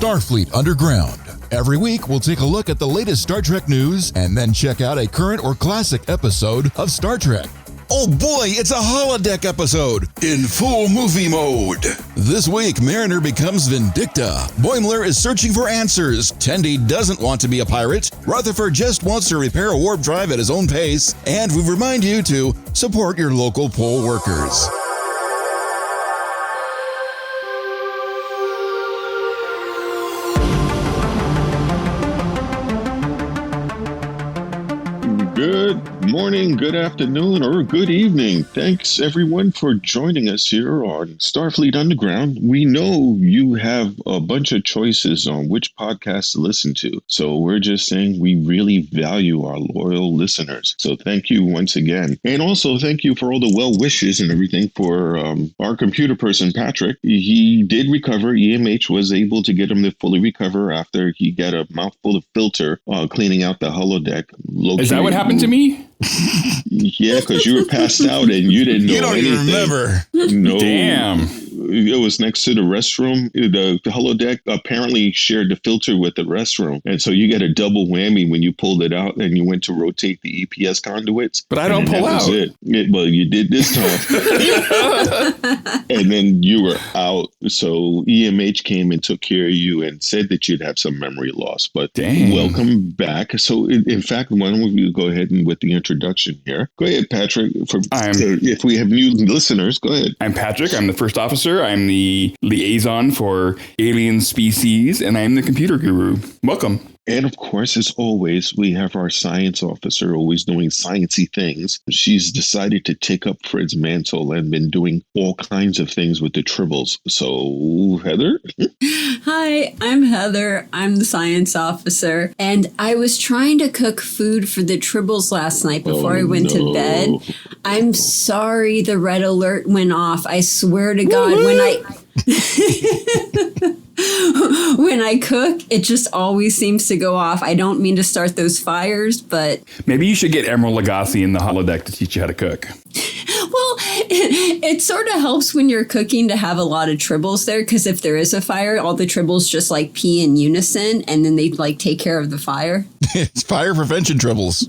Starfleet Underground. Every week, we'll take a look at the latest Star Trek news and then check out a current or classic episode of Star Trek. Oh boy, it's a holodeck episode in full movie mode. This week, Mariner becomes Vindicta. Boimler is searching for answers. Tendi doesn't want to be a pirate. Rutherford just wants to repair a warp drive at his own pace. And we remind you to support your local poll workers. Good morning, good afternoon, or good evening. Thanks, everyone, for joining us here on Starfleet Underground. We know you have a bunch of choices on which podcast to listen to, so we're just saying we really value our loyal listeners. So thank you once again. And also thank you for all the well wishes and everything for our computer person, Patrick. He did recover. EMH was able to get him to fully recover after he got a mouthful of filter cleaning out the holodeck. Is that what happened to me? Yeah, because you were passed out and you didn't know You don't anything. even remember. No. Damn. It was next to the restroom. The holodeck apparently shared the filter with the restroom. And so you get a double whammy when you pulled it out and you went to rotate the EPS conduits. But I don't pull out. Well, you did this time. And then you were out. So EMH came and took care of you and said that you'd have some memory loss. But Dang. Welcome back. So in fact, why don't we go ahead and with the introduction here? Go ahead, Patrick. If we have new listeners, go ahead. I'm Patrick. I'm the first officer. I'm the liaison for alien species, and I'm the computer guru. Welcome. And of course, as always, we have our science officer always doing sciencey things. She's decided to take up Fred's mantle and been doing all kinds of things with the Tribbles. So, Heather? Hi, I'm Heather. I'm the science officer. And I was trying to cook food for the Tribbles last night before I went to bed. I'm sorry the red alert went off. I swear to God, when I cook, it just always seems to go off. I don't mean to start those fires, but... Maybe you should get Emerald Lagasse in the holodeck to teach you how to cook. Well, it sort of helps when you're cooking to have a lot of Tribbles there, because if there is a fire, all the Tribbles just like pee in unison, and then they like take care of the fire. It's fire prevention Tribbles.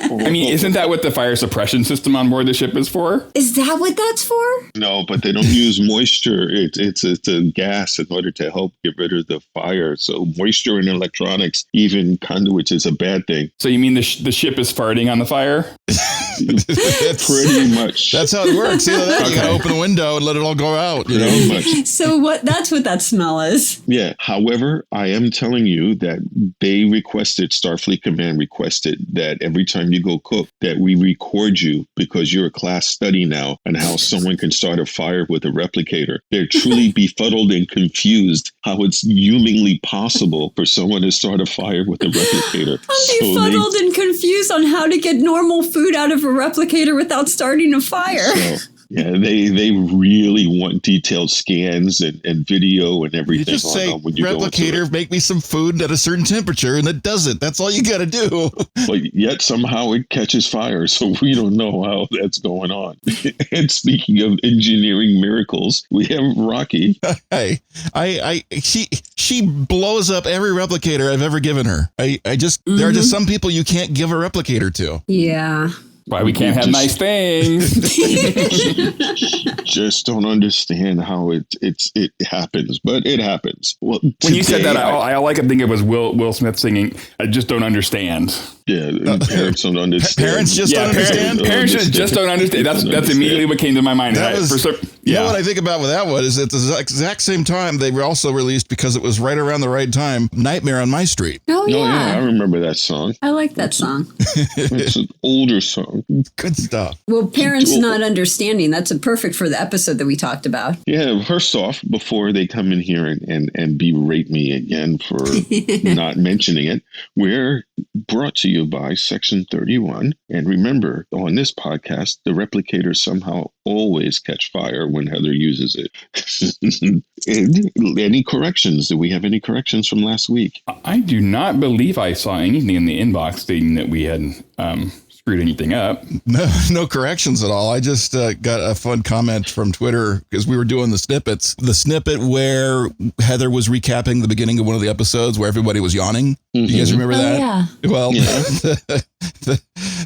I mean, isn't that what the fire suppression system on board the ship is for? Is that what that's for? No, but they don't use moisture. It's a gas in order to help get rid of the fire. So moisture in electronics, even conduits, is a bad thing. So you mean the ship is farting on the fire? Pretty much. That's how it works. Either that, you gotta open the window and let it all go out. You know? Pretty much. So that's what that smell is. Yeah. However, I am telling you that they requested, Starfleet Command requested that every time you go cook, that we record you because you're a class study now on how someone can start a fire with a replicator. They're truly befuddled and confused how it's humanly possible for someone to start a fire with a replicator. I'm befuddled and confused on how to get normal food out of a replicator without starting a fire. Yeah, they really want detailed scans and video and everything. You just say, when you replicator, make me some food at a certain temperature, and it does it. That's all you got to do. But yet somehow it catches fire, so we don't know how that's going on. And speaking of engineering miracles, we have Rocky. Hey, she blows up every replicator I've ever given her. There are just some people you can't give a replicator to. Yeah. Why we can't have nice things. Just don't understand how it happens, but it happens. Well, when you said that, all I could think of was Will Smith singing, I just don't understand. Yeah, parents don't understand. Parents just don't understand? Parents just don't understand. That's immediately what came to my mind. You know what I think about with that one is at the exact same time they were also released, because it was right around the right time, Nightmare on My Street. Oh, yeah. Oh, yeah, I remember that song. I like that song. It's an older song. Good stuff. Well, parents not understanding, that's perfect for the episode that we talked about. Yeah, first off, before they come in here and berate me again for not mentioning it, we're brought to you by Section 31. And remember, on this podcast, the replicators somehow always catch fire when Heather uses it. And any corrections? Do we have any corrections from last week? I do not believe I saw anything in the inbox stating that we had screwed anything up. No corrections at all. I just got a fun comment from Twitter because we were doing the snippets. The snippet where Heather was recapping the beginning of one of the episodes where everybody was yawning. Mm-hmm. You guys remember that? Yeah. Well,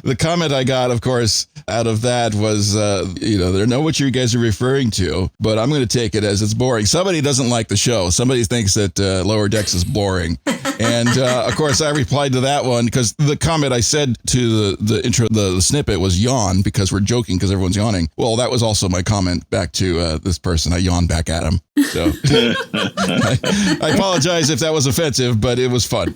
the comment I got, of course, out of that was, they know what you guys are referring to, but I'm going to take it as it's boring. Somebody doesn't like the show. Somebody thinks that Lower Decks is boring. And, of course, I replied to that one because the comment I said to the intro, the snippet was yawn because we're joking because everyone's yawning. Well, that was also my comment back to this person. I yawned back at him. So I apologize if that was offensive, but it was fun.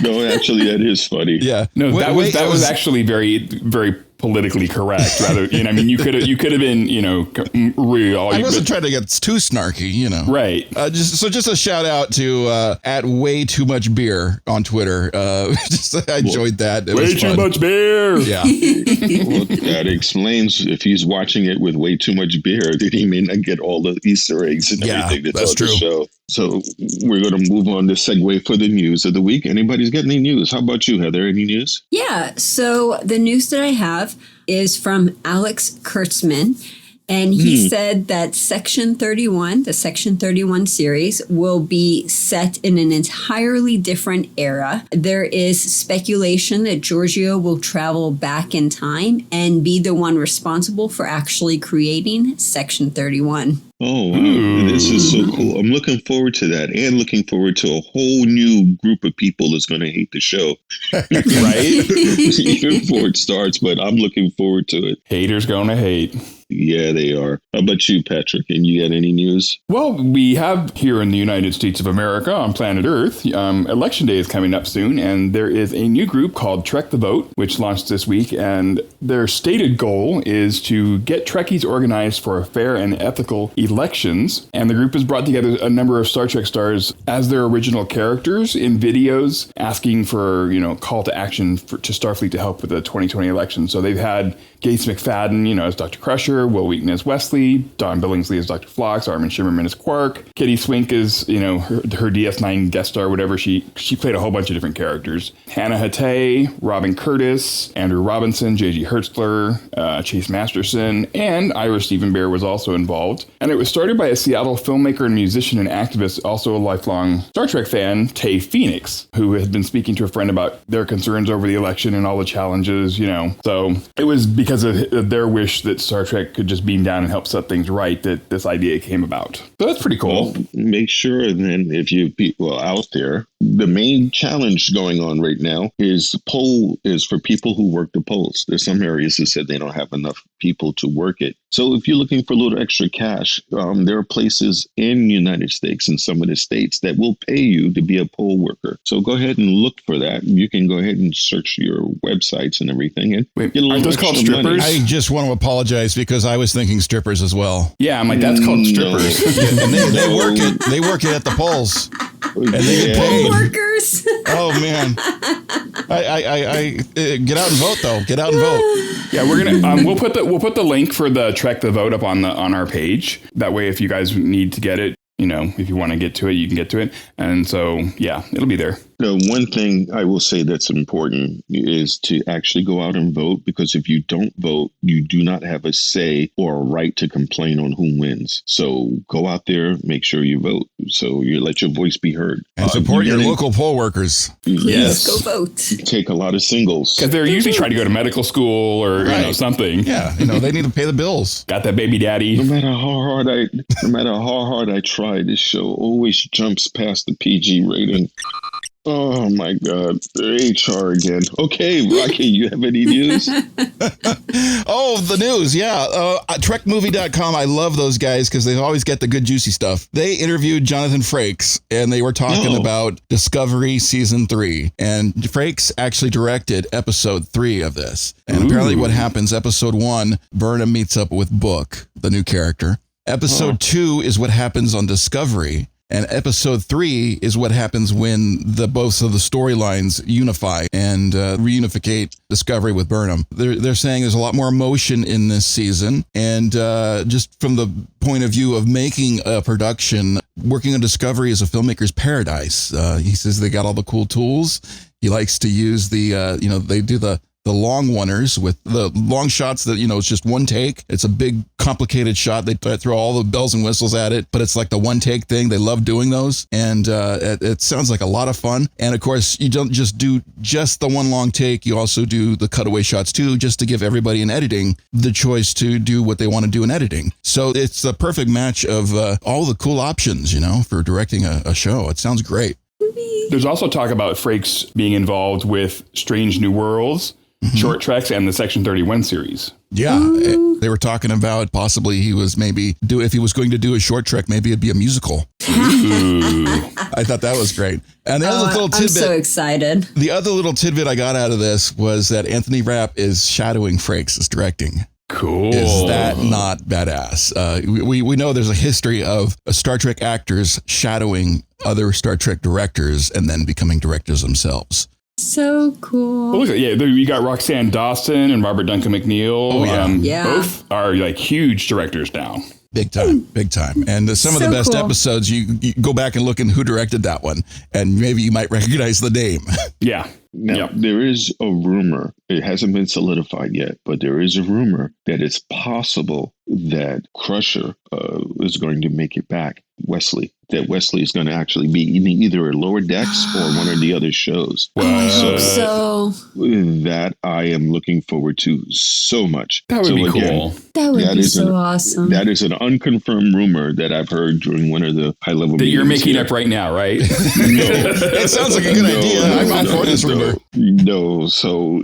No, actually, that is funny. Yeah. No, that was actually very, very politically correct. Rather, you could have been, really all. I wasn't trying to get too snarky, Right. Just a shout out to at way too much beer on Twitter. I enjoyed that. It way was too much beer. Yeah. Well, that explains if he's watching it with way too much beer, then he may not get all the Easter eggs and everything that's on the show. So we're going to move on to segue for the news of the week. Anybody's got any news? How about you, Heather? Any news? Yeah. So the news that I have is from Alex Kurtzman. And he said that Section 31, the Section 31 series, will be set in an entirely different era. There is speculation that Giorgio will travel back in time and be the one responsible for actually creating Section 31. Oh, wow. This is so cool. I'm looking forward to that and looking forward to a whole new group of people that's going to hate the show. Right? Even before it starts, but I'm looking forward to it. Haters gonna hate. Yeah, they are. How about you, Patrick? And you got any news? Well, we have here in the United States of America on planet Earth, Election Day is coming up soon, and there is a new group called Trek the Vote, which launched this week, and their stated goal is to get Trekkies organized for fair and ethical elections. And the group has brought together a number of Star Trek stars as their original characters in videos asking for, call to action to Starfleet to help with the 2020 election. So they've had Gates McFadden, as Dr. Crusher, Will Wheaton as Wesley, Don Billingsley as Dr. Phlox, Armin Shimmerman as Quark, Kitty Swink as, her DS9 guest star, whatever. She played a whole bunch of different characters. Hannah Hatay, Robin Curtis, Andrew Robinson, J.G. Hertzler, Chase Masterson, and Ira Stephen Bear was also involved. And it was started by a Seattle filmmaker and musician and activist, also a lifelong Star Trek fan, Tay Phoenix, who had been speaking to a friend about their concerns over the election and all the challenges, So it was because of their wish that Star Trek could just beam down and help set things right that this idea came about. So that's pretty cool. Well, make sure then if you people out there, the main challenge going on right now is the poll is for people who work the polls. There's some areas that said they don't have enough people to work it. So if you're looking for a little extra cash, there are places in the United States and some of the states that will pay you to be a poll worker. So go ahead and look for that. You can go ahead and search your websites and everything and get a little aren't those called strippers? Money. I just want to apologize because I was thinking strippers as well. Yeah, I'm like, that's called strippers. No. And they work it. They work it at the polls. And they get paid. Workers. Oh man! I get out and vote though. Get out and vote. Yeah, we're gonna we'll put the link for the Trek the Vote up on our page. That way, if you guys need to get it, if you want to get to it, you can get to it. And so, yeah, it'll be there. The one thing I will say that's important is to actually go out and vote, because if you don't vote, you do not have a say or a right to complain on who wins. So go out there, make sure you vote. So you let your voice be heard. And support your local poll workers. Please go vote. Take a lot of singles. Because they're usually trying to go to medical school or something. Yeah, they need to pay the bills. Got that baby daddy. No matter how hard I try, this show always jumps past the PG rating. Oh my God, HR again. Okay, Rocky, you have any news? Oh, the news, yeah. Trekmovie.com, I love those guys because they always get the good juicy stuff. They interviewed Jonathan Frakes, and they were talking about Discovery Season 3. And Frakes actually directed Episode 3 of this. And apparently what happens, Episode 1, Burnham meets up with Book, the new character. Episode 2 is what happens on Discovery. And episode 3 is what happens when both of the storylines unify and reunificate Discovery with Burnham. They're saying there's a lot more emotion in this season. And just from the point of view of making a production, working on Discovery is a filmmaker's paradise. He says they got all the cool tools. He likes to use they do the the long oneers with the long shots that, it's just one take. It's a big, complicated shot. They throw all the bells and whistles at it, but it's like the one take thing. They love doing those. And it sounds like a lot of fun. And of course, you don't just do just the one long take. You also do the cutaway shots too, just to give everybody in editing the choice to do what they want to do in editing. So it's the perfect match of all the cool options, for directing a show. It sounds great. There's also talk about Frakes being involved with Strange New Worlds, Short Treks, and the Section 31 series. Yeah, they were talking about possibly if he was going to do a short trek, maybe it'd be a musical. I thought that was great. And the other little tidbit, I'm so excited. The other little tidbit I got out of this was that Anthony Rapp is shadowing Frakes as directing. Cool. Is that not badass? We know there's a history of Star Trek actors shadowing other Star Trek directors and then becoming directors themselves. So cool. Well, look, you got Roxanne Dawson and Robert Duncan McNeil. Oh, yeah. Both are like huge directors now. Big time. And some of the best episodes, you go back and look at who directed that one, and maybe you might recognize the name. Yeah. Now, there is a rumor, it hasn't been solidified yet, but there is a rumor that it's possible that Crusher is going to make it back, Wesley. That Wesley is going to actually be in either a Lower Decks or one of the other shows. So that I am looking forward to so much. That would be cool. That would be so awesome. That is an unconfirmed rumor that I've heard during one of the high-level meetings. That you're making up right now, right? No. It sounds like a good idea. I'm on for this rumor. No, so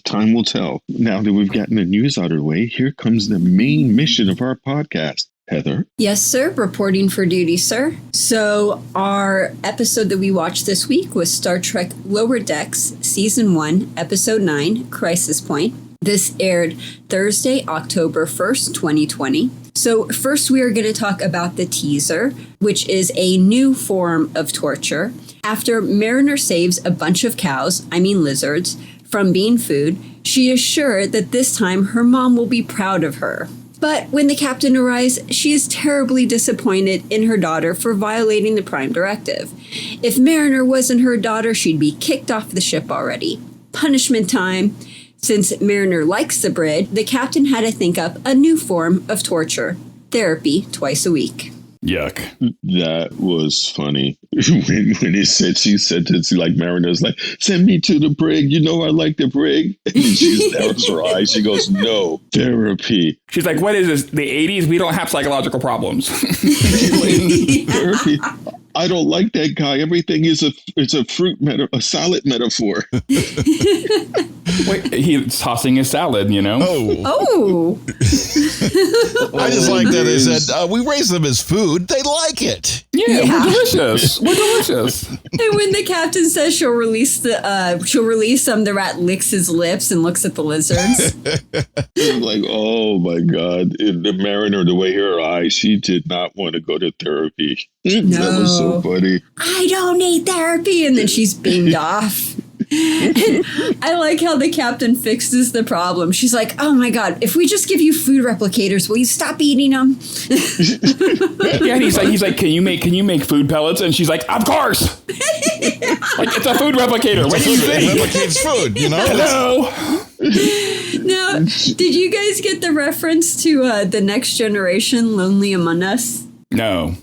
time will tell. Now that we've gotten the news out of the way, here comes the main mission of our podcast. Heather? Yes, sir. Reporting for duty, sir. So our episode that we watched this week was Star Trek Lower Decks, Season 1, Episode 9, Crisis Point. This aired Thursday, October 1st, 2020. So first we are going to talk about the teaser, which is a new form of torture. After Mariner saves a bunch of cows, lizards, from being food, she is sure that this time her mom will be proud of her. But when the captain arrives, she is terribly disappointed in her daughter for violating the Prime Directive. If Mariner wasn't her daughter, she'd be kicked off the ship already. Punishment time. Since Mariner likes the Brig, the captain had to think up a new form of torture. Therapy twice a week. Yuck. That was funny. When she said to like Mariner's like, send me to the Brig. I like the Brig. And that was her eyes. She goes, no, therapy. She's like, what is this? The 80s? We don't have psychological problems. Therapy. I don't like that guy. Everything is a salad metaphor. Wait, he's tossing his salad, Oh. I just like that they said, we raise them as food. They like it. Yeah. We're delicious. And when the captain says she'll release them, the rat licks his lips and looks at the lizards. It's like, oh my God. The Mariner, the way her eyes, she did not want to go to therapy. No. That was so funny. I don't need therapy. And then she's beamed off. I like how the captain fixes the problem. She's like, oh my God, if we just give you food replicators, will you stop eating them? Yeah, and he's like, can you make food pellets? And she's like, of course. Like, it's a food replicator. What do you think? It replicates food, Hello. Now, did you guys get the reference to The Next Generation, Lonely Among Us? No.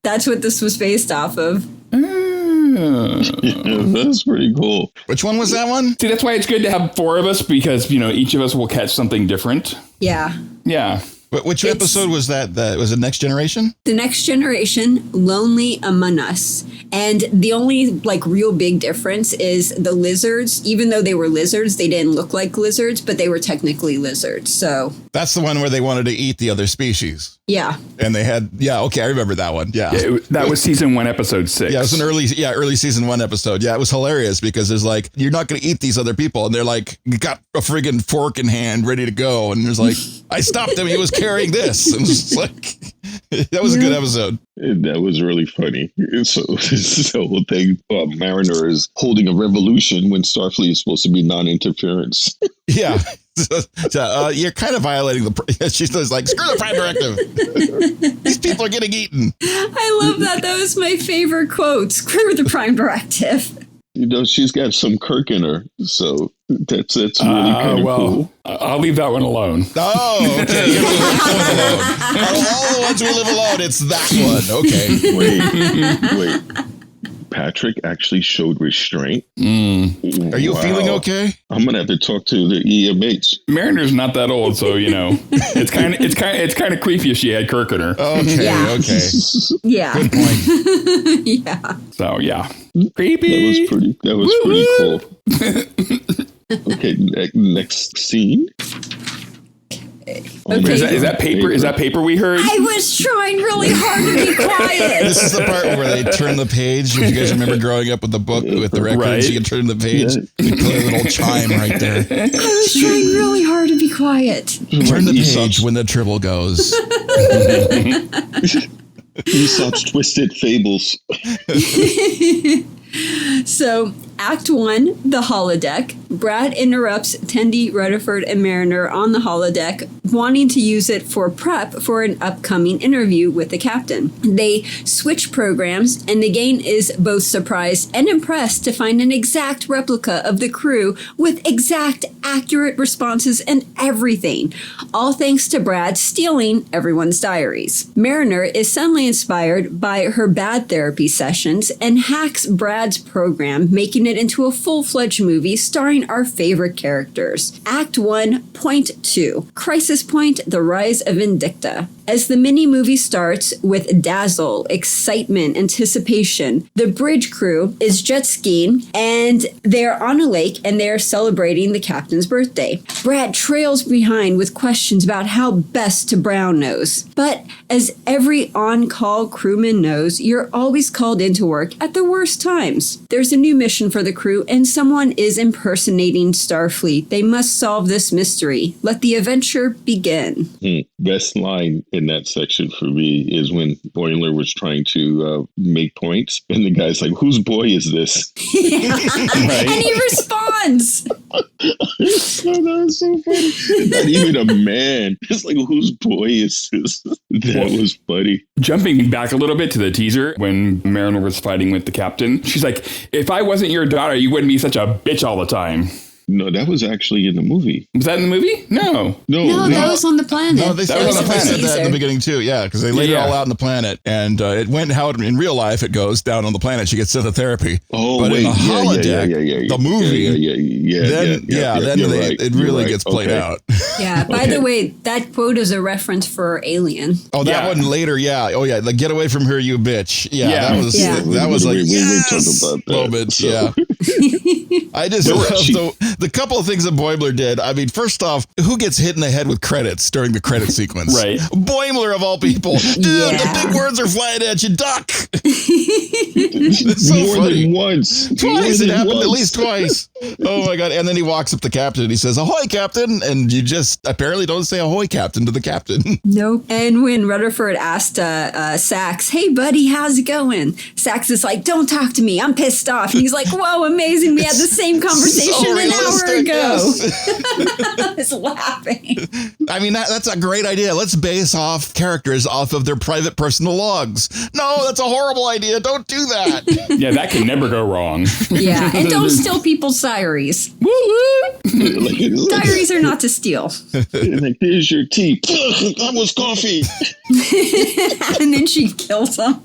That's what this was based off of. That's pretty cool. Which one was that one? See, that's why it's good to have four of us, because, each of us will catch something different. Yeah. Yeah. But which episode was that? Was it Next Generation? The Next Generation, Lonely Among Us. And the only real big difference is the lizards, even though they were lizards, they didn't look like lizards, but they were technically lizards. So that's the one where they wanted to eat the other species. Yeah. And they had, okay, I remember that one. Yeah. That was season 1, episode 6. Yeah, it was an early season 1 episode. Yeah, it was hilarious because there's you're not going to eat these other people. And they're you got a friggin' fork in hand ready to go. And there's I stopped him. He was carrying this. And it's that was a good episode. That was really funny. So this whole thing, Mariner is holding a revolution when Starfleet is supposed to be non-interference. Yeah. You're kind of violating she's like, screw the Prime Directive. These people are getting eaten. I love that. That was my favorite quote. Screw the Prime Directive. She's got some Kirk in her. So That's really kind of cool. I'll leave that one alone. Oh, okay. You're leaving that one alone. Out of all the ones we live alone, it's that one. Okay. Wait. Patrick actually showed restraint. Are you feeling okay? I'm gonna have to talk to the EMH. Mariner's not that old, so it's kind of creepy if she had Kirk in her. Okay. Yeah. Okay. Yeah. Good point. Yeah. So yeah, creepy. That was pretty cool. Okay, next scene. Okay. Is that paper? Is that paper we heard? I was trying really hard to be quiet. This is the part where they turn the page. If you guys remember growing up with the book with the records, Right. you can turn the page. You play a little chime right there. I was trying really hard to be quiet. Turn the page when the Tribble goes. Aesop's Twisted Fables. So, Act 1, the holodeck. Brad interrupts Tendi, Rutherford, and Mariner on the holodeck, wanting to use it for prep for an upcoming interview with the captain. They switch programs, and the gang is both surprised and impressed to find an exact replica of the crew with exact, accurate responses and everything. All thanks to Brad stealing everyone's diaries. Mariner is suddenly inspired by her bad therapy sessions and hacks Brad's program, making it into a full-fledged movie starring our favorite characters. Act 1, Point 2, Crisis Point, The Rise of Vindicta. As the mini-movie starts with dazzle, excitement, anticipation, the bridge crew is jet skiing and they're on a lake and they're celebrating the captain's birthday. Brad trails behind with questions about how best to brown nose. But as every on-call crewman knows, you're always called into work at the worst times. There's a new mission for the crew and someone is impersonating Starfleet. They must solve this mystery. Let the adventure begin. Best line in that section for me is when Boimler was trying to make points, and the guy's like, "Whose boy is this?" Right? And he responds. That was so funny. Not even a man. It's like, whose boy is this? That was funny. Jumping back a little bit to the teaser, when Mariner was fighting with the captain, she's like, "If I wasn't your daughter, you wouldn't be such a bitch all the time." No, that was actually in the movie. Was that in the movie? No. No, that was on the planet. No, they said that in the beginning too. Yeah, because they laid it all out on the planet, and it went how in real life it goes down on the planet. She gets sent to therapy. Oh, but wait, in the holodeck, the movie, then it really gets played out. Yeah. By the way, that quote is a reference for Alien. Oh, that one later. Yeah. Oh, yeah. Like, get away from her, you bitch. Yeah. That was like we talked about that. Moments. So. Yeah. I just love the couple of things that Boimler did. I mean, first off, who gets hit in the head with credits during the credit sequence? Right. Boimler of all people. Dude, the big words are flying at you. Duck. It's so More funny. than once. Twice. It happened at least twice. Oh my God. And then he walks up to the captain and he says, "Ahoy, Captain." And you just apparently don't say ahoy, Captain to the captain. Nope. And when Rutherford asked Sax, "Hey, buddy, how's it going?" Sax is like, "Don't talk to me. I'm pissed off." And he's like, "Whoa, amazing. We had the same conversation an hour ago." I was laughing. I mean, that's a great idea. Let's base off characters off of their private personal logs. No, that's a horrible idea. Don't do that. Yeah, that can never go wrong. Yeah, and don't steal people's diaries. Diaries are not to steal. Like, here's your tea. That was coffee. And then she kills him.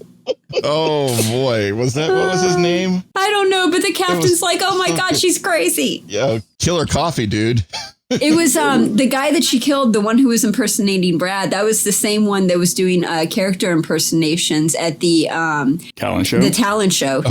Oh boy, what was his name? I don't know, but the captain's like, "Oh my God, she's crazy." Yeah, killer coffee, dude. It was the guy that she killed, the one who was impersonating Brad. That was the same one that was doing character impersonations at the talent show. The talent show,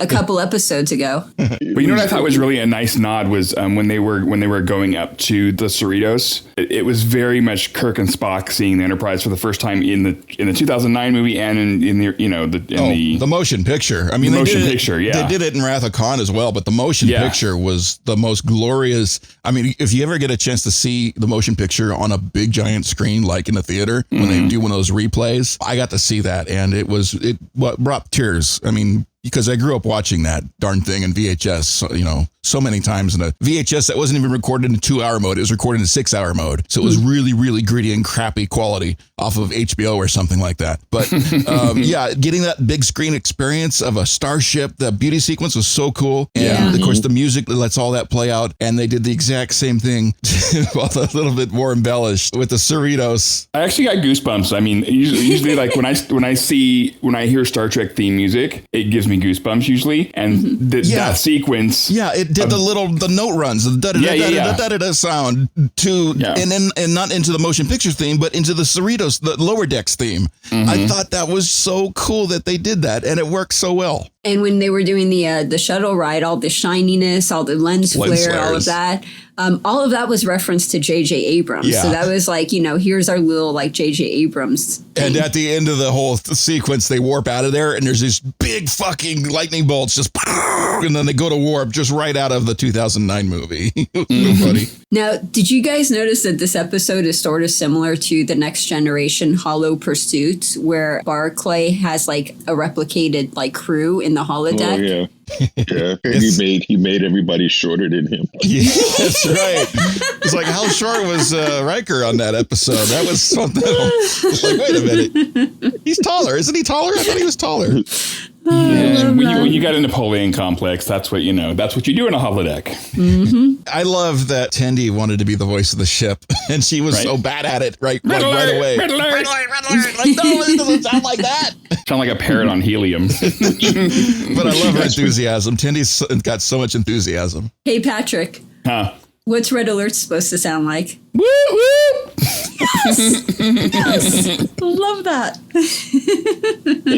a couple episodes ago. But you know what I thought was really a nice nod was when they were going up to the Cerritos. It was very much Kirk and Spock seeing the Enterprise for the first time in the 2009 movie and in the motion picture. I mean, they did it in Wrath of Khan as well, but the motion picture was the most glorious. I mean, if you ever get a chance to see the motion picture on a big giant screen, like in a theater, when they do one of those replays, I got to see that, and it brought tears. I mean, because I grew up watching that darn thing in VHS, so many times in a VHS that wasn't even recorded in 2-hour mode. It was recorded in 6-hour mode. So it was really, really gritty and crappy quality off of HBO or something like that. But getting that big screen experience of a starship, the beauty sequence was so cool. And of course, the music lets all that play out. And they did the exact same thing, a little bit more embellished with the Cerritos. I actually got goosebumps. I mean, usually like when I hear Star Trek theme music, it gives me goosebumps usually. And that sequence. Yeah, it did the note runs, the da-da-da-da-da-da-da sound and not into the motion picture theme, but into the Cerritos, the Lower Decks theme. I thought that was so cool that they did that, and it worked so well. And when they were doing the shuttle ride, all the shininess, all the lens flare, all of that. All of that was referenced to J.J. Abrams. Yeah. So that was like, here's our little like J.J. Abrams thing. And at the end of the whole sequence, they warp out of there and there's these big fucking lightning bolts just, and then they go to warp just right out of the 2009 movie. So funny. Now, did you guys notice that this episode is sort of similar to the Next Generation Hollow Pursuit, where Barclay has like a replicated like crew in the holodeck? Oh, yeah. Yeah, and he made everybody shorter than him. Yeah, that's right. It's like, how short was Riker on that episode? That was something. It's like, wait a minute, he's taller, isn't he taller? I thought he was taller. Yeah, when you got a Napoleon complex, that's what you do in a holodeck. Mm-hmm. I love that Tendi wanted to be the voice of the ship, and she was so bad at it right away. Red alert. Like, no, it doesn't sound like that. Sound like a parrot on helium. But I love her enthusiasm. Tendi's got so much enthusiasm. Hey, Patrick. Huh? What's Red Alert supposed to sound like? Woo woo! Yes! Love that.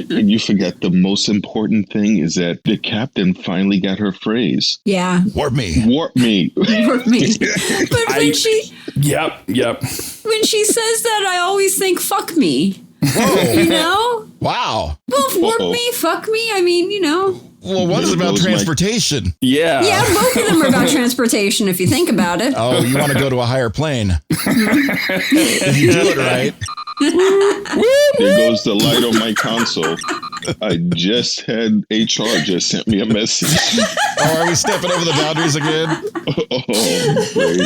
And you forget the most important thing is that the captain finally got her phrase. Yeah. Warp me. Warp me. Warp me. But when she... Yep. When she says that, I always think, fuck me. Whoa. Wow. Well, warp me, fuck me. I mean, Well, one is about transportation. Yeah. Yeah, both of them are about transportation, if you think about it. Oh, you want to go to a higher plane. If you do it right. There goes the light on my console. I just had HR just sent me a message. Oh, are we stepping over the boundaries again? Great.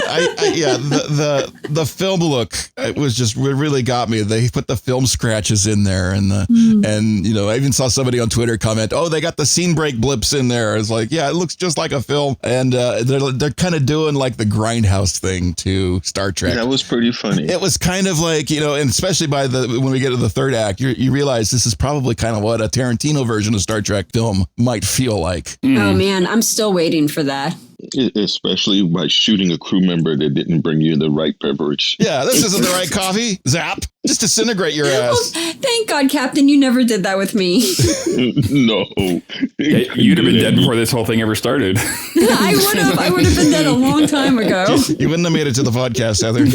The film look, it was just, it really got me. They put the film scratches in there, and I even saw somebody on Twitter comment, "Oh, they got the scene break blips in there." It's like, yeah, it looks just like a film, and they're kind of doing like the grindhouse thing to Star Trek. That was pretty funny. It was kind of like, and especially when we get to the third act, you realize this is probably kind of what a Tarantino version of Star Trek film might feel like. Oh man, I'm still waiting for that. Especially by shooting a crew member that didn't bring you the right beverage. Yeah, this isn't the right coffee. Zap. Just disintegrate your ass. Well, thank God, Captain, you never did that with me. No. Yeah, you'd have been dead before this whole thing ever started. I would have been dead a long time ago. You wouldn't have made it to the podcast, Heather.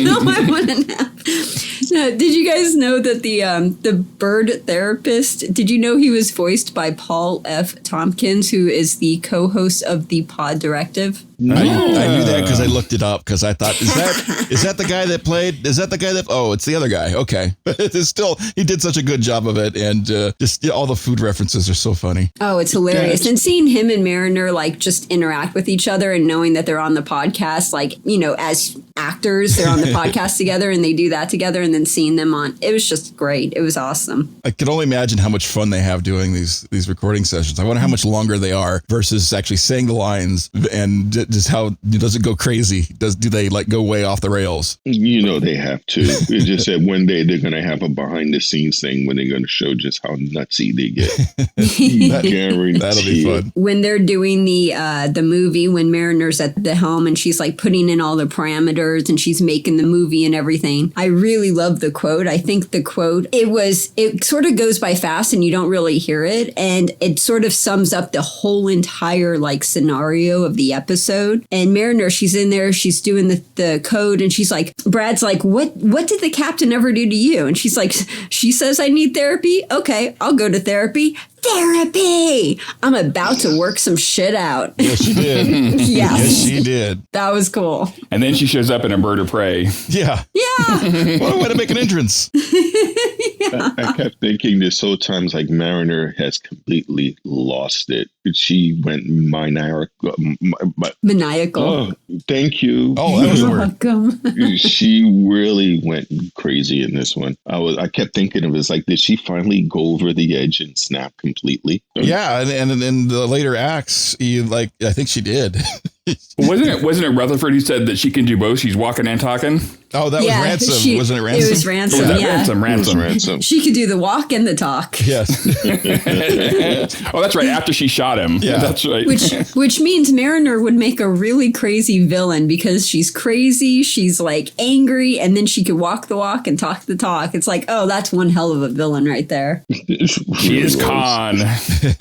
No, I wouldn't have. No, did you guys know that the bird therapist, did you know he was voiced by Paul F. Tomkins, who is the co-host of the Pod Directive? No. I knew that because I looked it up because I thought, is that the guy that played? Is that the guy that? Oh, it's the other guy. Okay, but it's still, he did such a good job of it, and just all the food references are so funny. Oh, it's hilarious, and seeing him and Mariner like just interact with each other, and knowing that they're on the podcast, like as actors, they're on the podcast together, and they do that together, and then seeing them on, it was just great. It was awesome. I can only imagine how much fun they have doing these recording sessions. I wonder how much longer they are versus actually saying the lines and just how does it go crazy? Do they like go way off the rails? They have to. It's just that one day they're going to have a behind the scenes thing when they're going to show just how nutsy they get. That'll be fun. When they're doing the movie, when Mariner's at the helm and she's like putting in all the parameters and she's making the movie and everything. I really love the quote. I think the quote, it sort of goes by fast and you don't really hear it. And it sort of sums up the whole entire like scenario of the episode. And Mariner, she's in there, she's doing the code, and she's like, Brad's like, what did the captain ever do to you? And she's like, she says I need therapy. Okay, I'll go to therapy. Therapy! I'm about to work some shit out. Yes, she did. Yes, she did. That was cool. And then she shows up in a bird of prey. Yeah. Yeah. What a way to make an entrance. I kept thinking this whole time, like Mariner has completely lost it. She went maniacal. Maniacal. Oh, thank you. Oh, that was You're weird. welcome. She really went crazy in this one. I kept thinking of it as like, did she finally go over the edge and snap completely? Yeah, and in the later acts, I think she did. Wasn't it Rutherford who said that she can do both? She's walking and talking. Oh, that was Ransom. Wasn't it Ransom? It was Ransom. Was that Yeah. Ransom. She could do the walk and the talk. Yes. Oh, that's right. After she shot him. Yeah. That's right. Which means Mariner would make a really crazy villain because she's crazy, she's like angry, and then she could walk the walk and talk the talk. It's like, oh, that's one hell of a villain right there. She is Khan.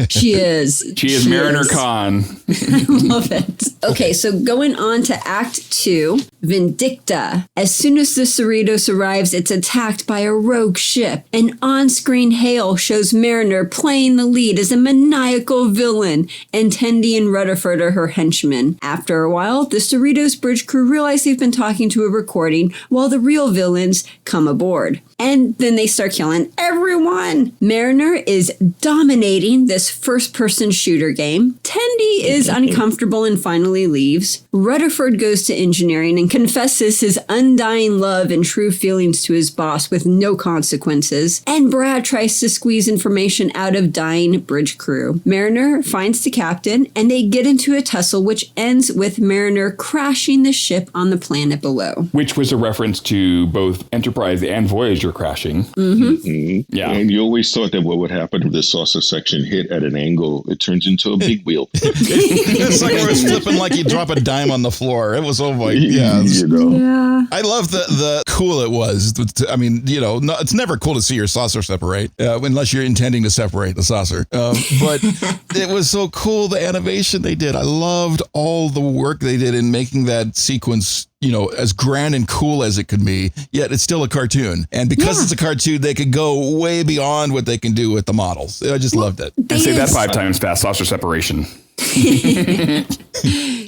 She is. She is Mariner Khan. I love it. Okay, so going on to Act 2, Vindicta. As soon as the Cerritos arrives, it's attacked by a rogue ship. An on-screen hail shows Mariner playing the lead as a maniacal villain, and Tendi and Rutherford are her henchmen. After a while, the Cerritos bridge crew realize they've been talking to a recording while the real villains come aboard. And then they start killing everyone. Mariner is dominating this first-person shooter game. Tendi is uncomfortable and finally leaves. Rutherford goes to engineering and confesses his undying love and true feelings to his boss with no consequences. And Brad tries to squeeze information out of dying bridge crew. Mariner finds the captain, and they get into a tussle which ends with Mariner crashing the ship on the planet below. Which was a reference to both Enterprise and Voyager crashing. Mm-hmm. Yeah. And you always thought that what would happen if the saucer section hit at an angle, it turns into a big wheel. It's like it was flipping like you drop a dime on the floor. It was, oh my, yeah. Yeah. I love the cool it was. I mean, it's never cool to see your saucer separate unless you're intending to separate the saucer. But it was so cool, the animation they did. I loved all the work they did in making that sequence as grand and cool as it could be, yet it's still a cartoon. And because it's a cartoon, they could go way beyond what they can do with the models. I just loved it. And say that 5 times fast, saucer separation.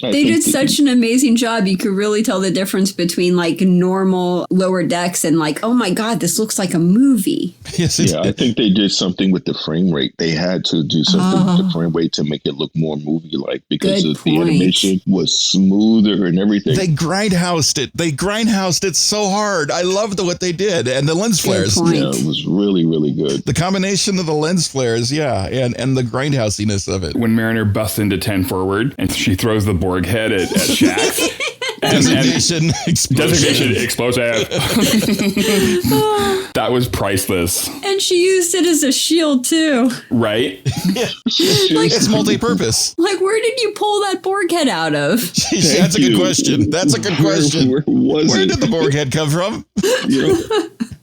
They did such an amazing job. You could really tell the difference between like normal lower decks and like, oh my God, this looks like a movie. Yes, I think they did something with the frame rate. They had to do something with the frame rate to make it look more movie-like because the animation was smoother and everything. They grindhoused it. They grindhoused it so hard. I loved what they did. And the lens flares. Yeah, it was really, really good. The combination of the lens flares, and the grindhousiness of it. When Mariner busts into 10 forward and she throws the Borg head at Shax. Designation explosive. That was priceless. And she used it as a shield too. Right? It's multi-purpose. Like, where did you pull that Borg head out of? Jeez, that's a good question. That's a good question. Where did the Borg head come from?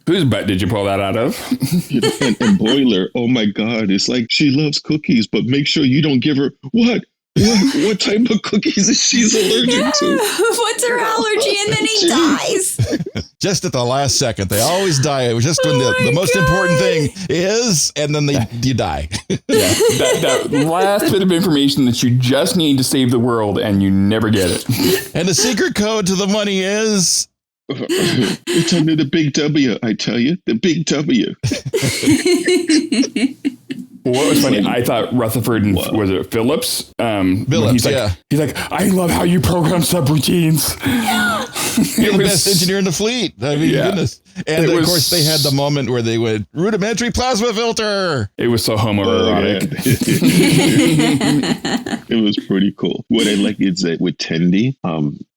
Whose butt did you pull that out of? and Boimler, oh my God, it's like she loves cookies, but make sure you don't give her what type of cookies is she's allergic to? What's her allergy? And then he dies. Just at the last second. They always die. It was just when the most important thing is, and then you die. That last bit of information that you just need to save the world, and you never get it. And the secret code to the money is... It's under the big W, I tell you. The big W. What was funny, I thought Rutherford and was it Phillips? Phillips, He's like, I love how you program subroutines. You're the best engineer in the fleet. I mean, goodness. And of course, they had the moment where they went, rudimentary plasma filter. It was so homoerotic. It was pretty cool. What I like is that with Tendi,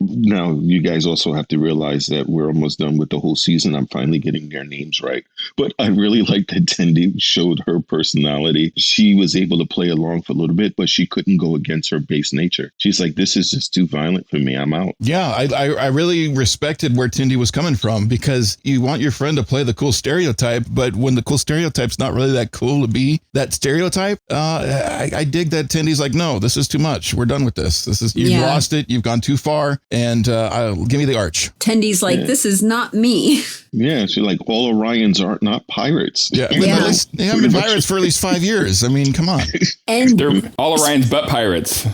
now you guys also have to realize that we're almost done with the whole season. I'm finally getting their names right. But I really like that Tendi showed her personality. She was able to play along for a little bit, but she couldn't go against her base nature. She's like, this is just too violent for me. I'm out. Yeah, I really respected where Tendi was coming from, because you want your friend to play the cool stereotype, but when the cool stereotype's not really that cool to be that stereotype, I dig that Tendi's like, no, this is too much. We're done with this. You've lost it. You've gone too far, and give me the arch. Tendi's like, this is not me. Yeah, she's like, all Orions are not pirates. Yeah, at least they haven't been pirates for at least 5 years. I mean, come on. And they're all Orions but pirates.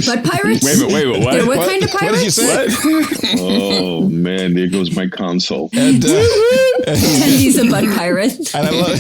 But pirates? Wait a minute, what? What kind of pirates? What did you say? Oh, man, there goes my console. And Tendi's a butt pirate. And I love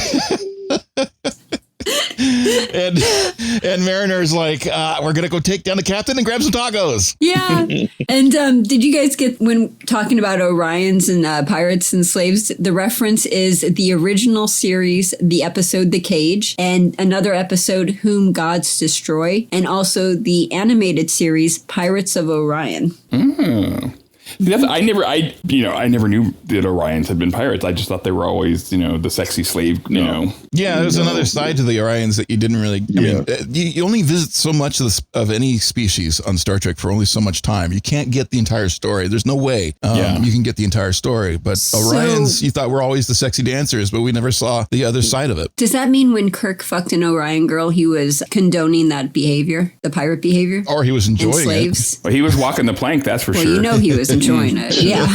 and Mariner's like, we're going to go take down the captain and grab some tacos. Yeah. And did you guys get, when talking about Orions and pirates and slaves, the reference is the original series, the episode The Cage, and another episode Whom Gods Destroy, and also the animated series Pirates of Orion. Mm. I never knew that Orions had been pirates. I just thought they were always, the sexy slave, Yeah, there's another side to the Orions that you didn't really. I mean, you only visit so much of any species on Star Trek for only so much time. You can't get the entire story. There's no way you can get the entire story. But Orions, you thought were always the sexy dancers, but we never saw the other side of it. Does that mean when Kirk fucked an Orion girl, he was condoning that behavior, the pirate behavior? Or he was enjoying slaves? it. Well, he was walking the plank, that's for sure. Well, he was enjoying it. Yeah.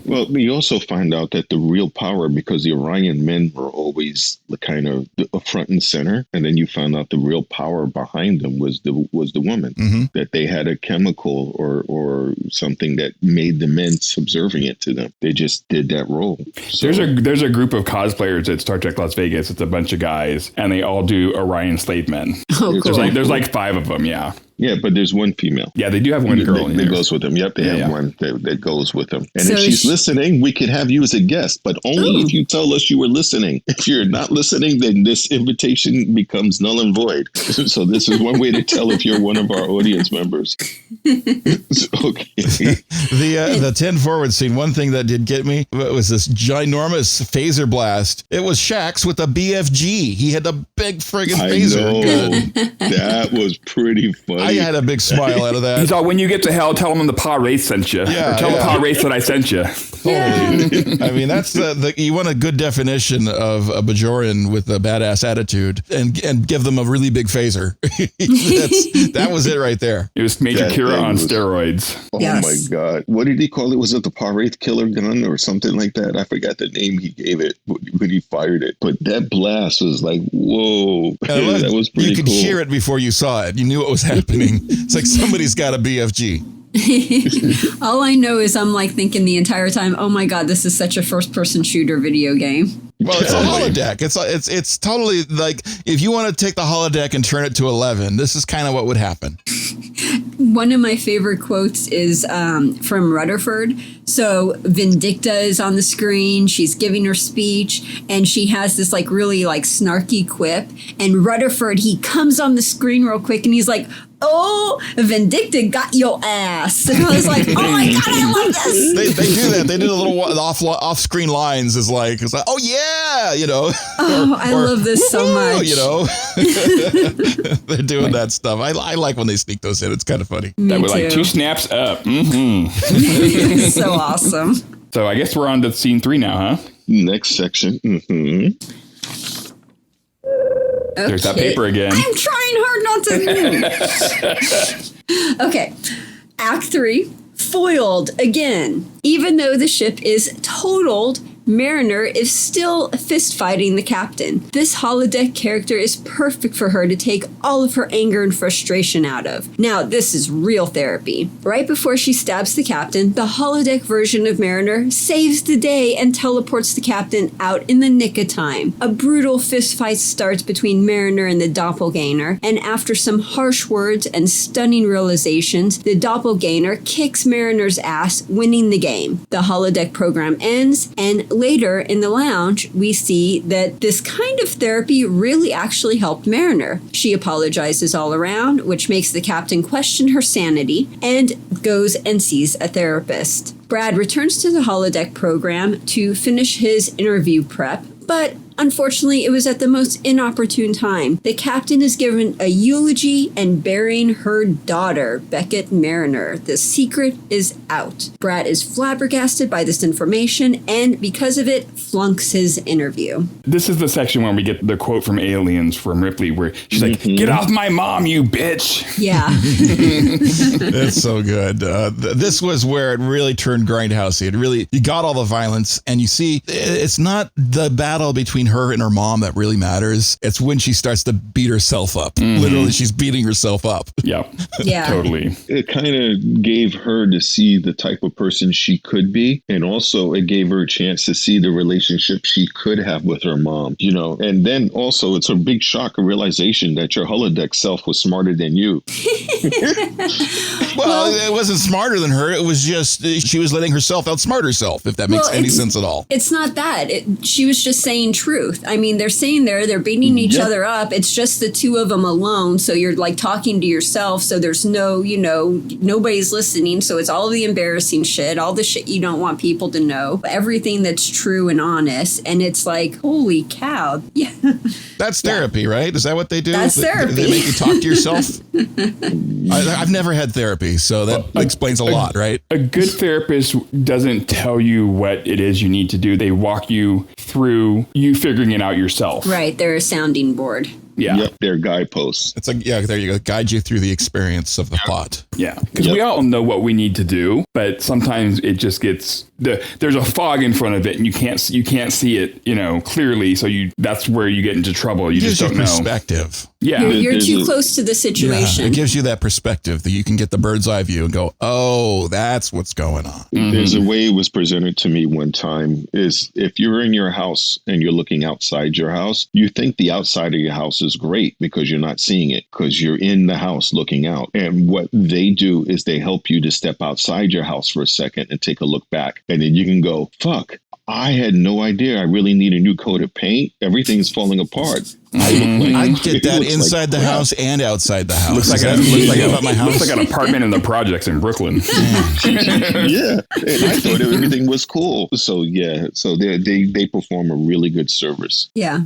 Well, we also find out that the real power, because the Orion men were always the kind of front and center, and then you found out the real power behind them was the woman. Mm-hmm. That they had a chemical or something that made the men subservient to them. They just did that role. So, there's a group of cosplayers at Star Trek Las Vegas. It's a bunch of guys, and they all do Orion slave men. Oh, cool. There's like 5 of them. Yeah. Yeah, but there's one female. Yeah, they do have one girl in there. That goes with them. Yep, they have one that goes with them. And so if she's listening, we could have you as a guest, but only if you tell us you were listening. If you're not listening, then this invitation becomes null and void. So this is one way to tell if you're one of our audience members. Okay. The 10 forward scene, one thing that did get me was this ginormous phaser blast. It was Shax with a BFG. He had a big friggin' phaser. I know. That was pretty funny. I had a big smile out of that. He thought, when you get to hell, tell them the Pa Race sent you. Yeah, tell the Pa Race that I sent you. Totally. I mean, that's you want a good definition of a Bajoran with a badass attitude and give them a really big phaser. That was it right there. It was Major Kira on steroids. Oh my God. What did he call it? Was it the Pa Race killer gun or something like that? I forgot the name he gave it when he fired it. But that blast was like, whoa. That was pretty cool. You could hear it before you saw it. You knew what was happening. It's like somebody's got a BFG. All I know is I'm like thinking the entire time, oh my God, this is such a first-person shooter video game. Well, it's a holodeck. It's totally like, if you want to take the holodeck and turn it to 11, this is kind of what would happen. One of my favorite quotes is from Rutherford. So Vindicta is on the screen. She's giving her speech, and she has this like really like snarky quip. And Rutherford, he comes on the screen real quick, and he's like, "Oh, Vindicta got yo ass." And I was like, oh my God, I love this. They do that. They did a little off-screen lines it's like, oh yeah, Oh, I love this so much. They're doing that stuff. I like when they sneak those in. It's kind of funny. Me that was too. like 2 snaps up. Mm-hmm. So awesome. So I guess we're on to scene 3 now, huh? Next section. Mm-hmm. Okay. There's that paper again. I'm trying hard not to. Okay. Act 3, foiled again. Even though the ship is totaled, Mariner is still fist fighting the captain. This holodeck character is perfect for her to take all of her anger and frustration out of. Now, this is real therapy. Right before she stabs the captain, the holodeck version of Mariner saves the day and teleports the captain out in the nick of time. A brutal fist fight starts between Mariner and the doppelganger, and after some harsh words and stunning realizations, the doppelganger kicks Mariner's ass, winning the game. The holodeck program ends, and later in the lounge, we see that this kind of therapy really actually helped Mariner. She apologizes all around, which makes the captain question her sanity, and goes and sees a therapist. Brad returns to the holodeck program to finish his interview prep, but unfortunately, it was at the most inopportune time. The captain is given a eulogy and burying her daughter, Beckett Mariner. The secret is out. Brad is flabbergasted by this information and, because of it, flunks his interview. This is the section where we get the quote from Aliens from Ripley where she's like, "Get off my mom, you bitch." Yeah. That's so good. This was where it really turned grindhousey. You got all the violence, and you see it's not the battle between her and her mom that really matters. It's when she starts to beat herself up. Literally, she's beating herself up. Yep. Yeah. Totally. It kind of gave her to see the type of person she could be. And also it gave her a chance to see the relationship she could have with her mom, you know. And then also it's a big shock of realization that your holodeck self was smarter than you. Well, it wasn't smarter than her. It was just she was letting herself outsmart herself, if that makes any sense at all. It's not that. She was just saying truth. I mean, they're saying they're beating each other up. It's just the two of them alone. So you're like talking to yourself. So there's no, you know, nobody's listening. So it's all the embarrassing shit, all the shit you don't want people to know, everything that's true and honest. And it's like, holy cow. Yeah. That's therapy, right? Is that what they do? That's therapy. They make you talk to yourself? I've never had therapy, so that explains a lot, right? A good therapist doesn't tell you what it is you need to do. They walk you through you figuring it out yourself. Right. They're a sounding board. Yeah. Yep, they're guideposts. It's like, yeah, there you go. Guide you through the experience of the plot. Yeah. Because we all know what we need to do, but sometimes it just gets there's a fog in front of it and you can't see it, you know, clearly. So that's where you get into trouble. You just don't know. Perspective. Yeah. You're too close to the situation. Yeah, it gives you that perspective that you can get the bird's eye view and go, oh, that's what's going on. There's a way it was presented to me one time is if you're in your house and you're looking outside your house, you think the outside of your house is great because you're not seeing it because you're in the house looking out. And what they do is they help you to step outside your house for a second and take a look back. And then you can go, fuck, I had no idea I really need a new coat of paint. Everything's falling apart. I get that inside the house and outside the house. Looks like my house. Looks like an apartment in the projects in Brooklyn. Yeah, and I thought everything was cool. So they perform a really good service. Yeah.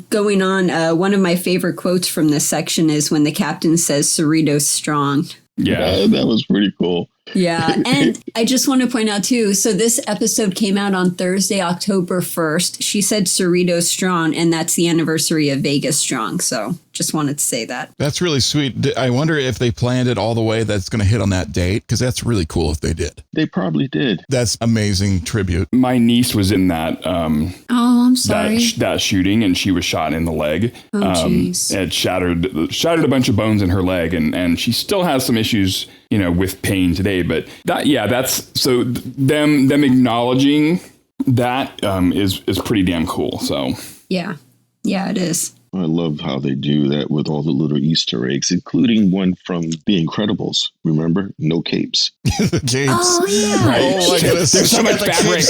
Going on, one of my favorite quotes from this section is when the captain says Cerritos strong. Yeah, that was pretty cool. Yeah. And I just want to point out, too, so this episode came out on Thursday, October 1st. She said Cerritos strong, and that's the anniversary of Vegas strong. So just wanted to say that. That's really sweet. I wonder if they planned it all the way that's going to hit on that date, because that's really cool if they did. They probably did. That's amazing tribute. My niece was in that. Oh, I'm sorry. That shooting, and she was shot in the leg. Oh, jeez. It shattered a bunch of bones in her leg, and she still has some issues, you know, with pain today. But that's so them acknowledging that is pretty damn cool. So yeah, it is. I love how they do that with all the little Easter eggs, including one from The Incredibles. Remember? No capes. The capes. Oh, yeah. Right. Oh, my goodness. There's so much fabric.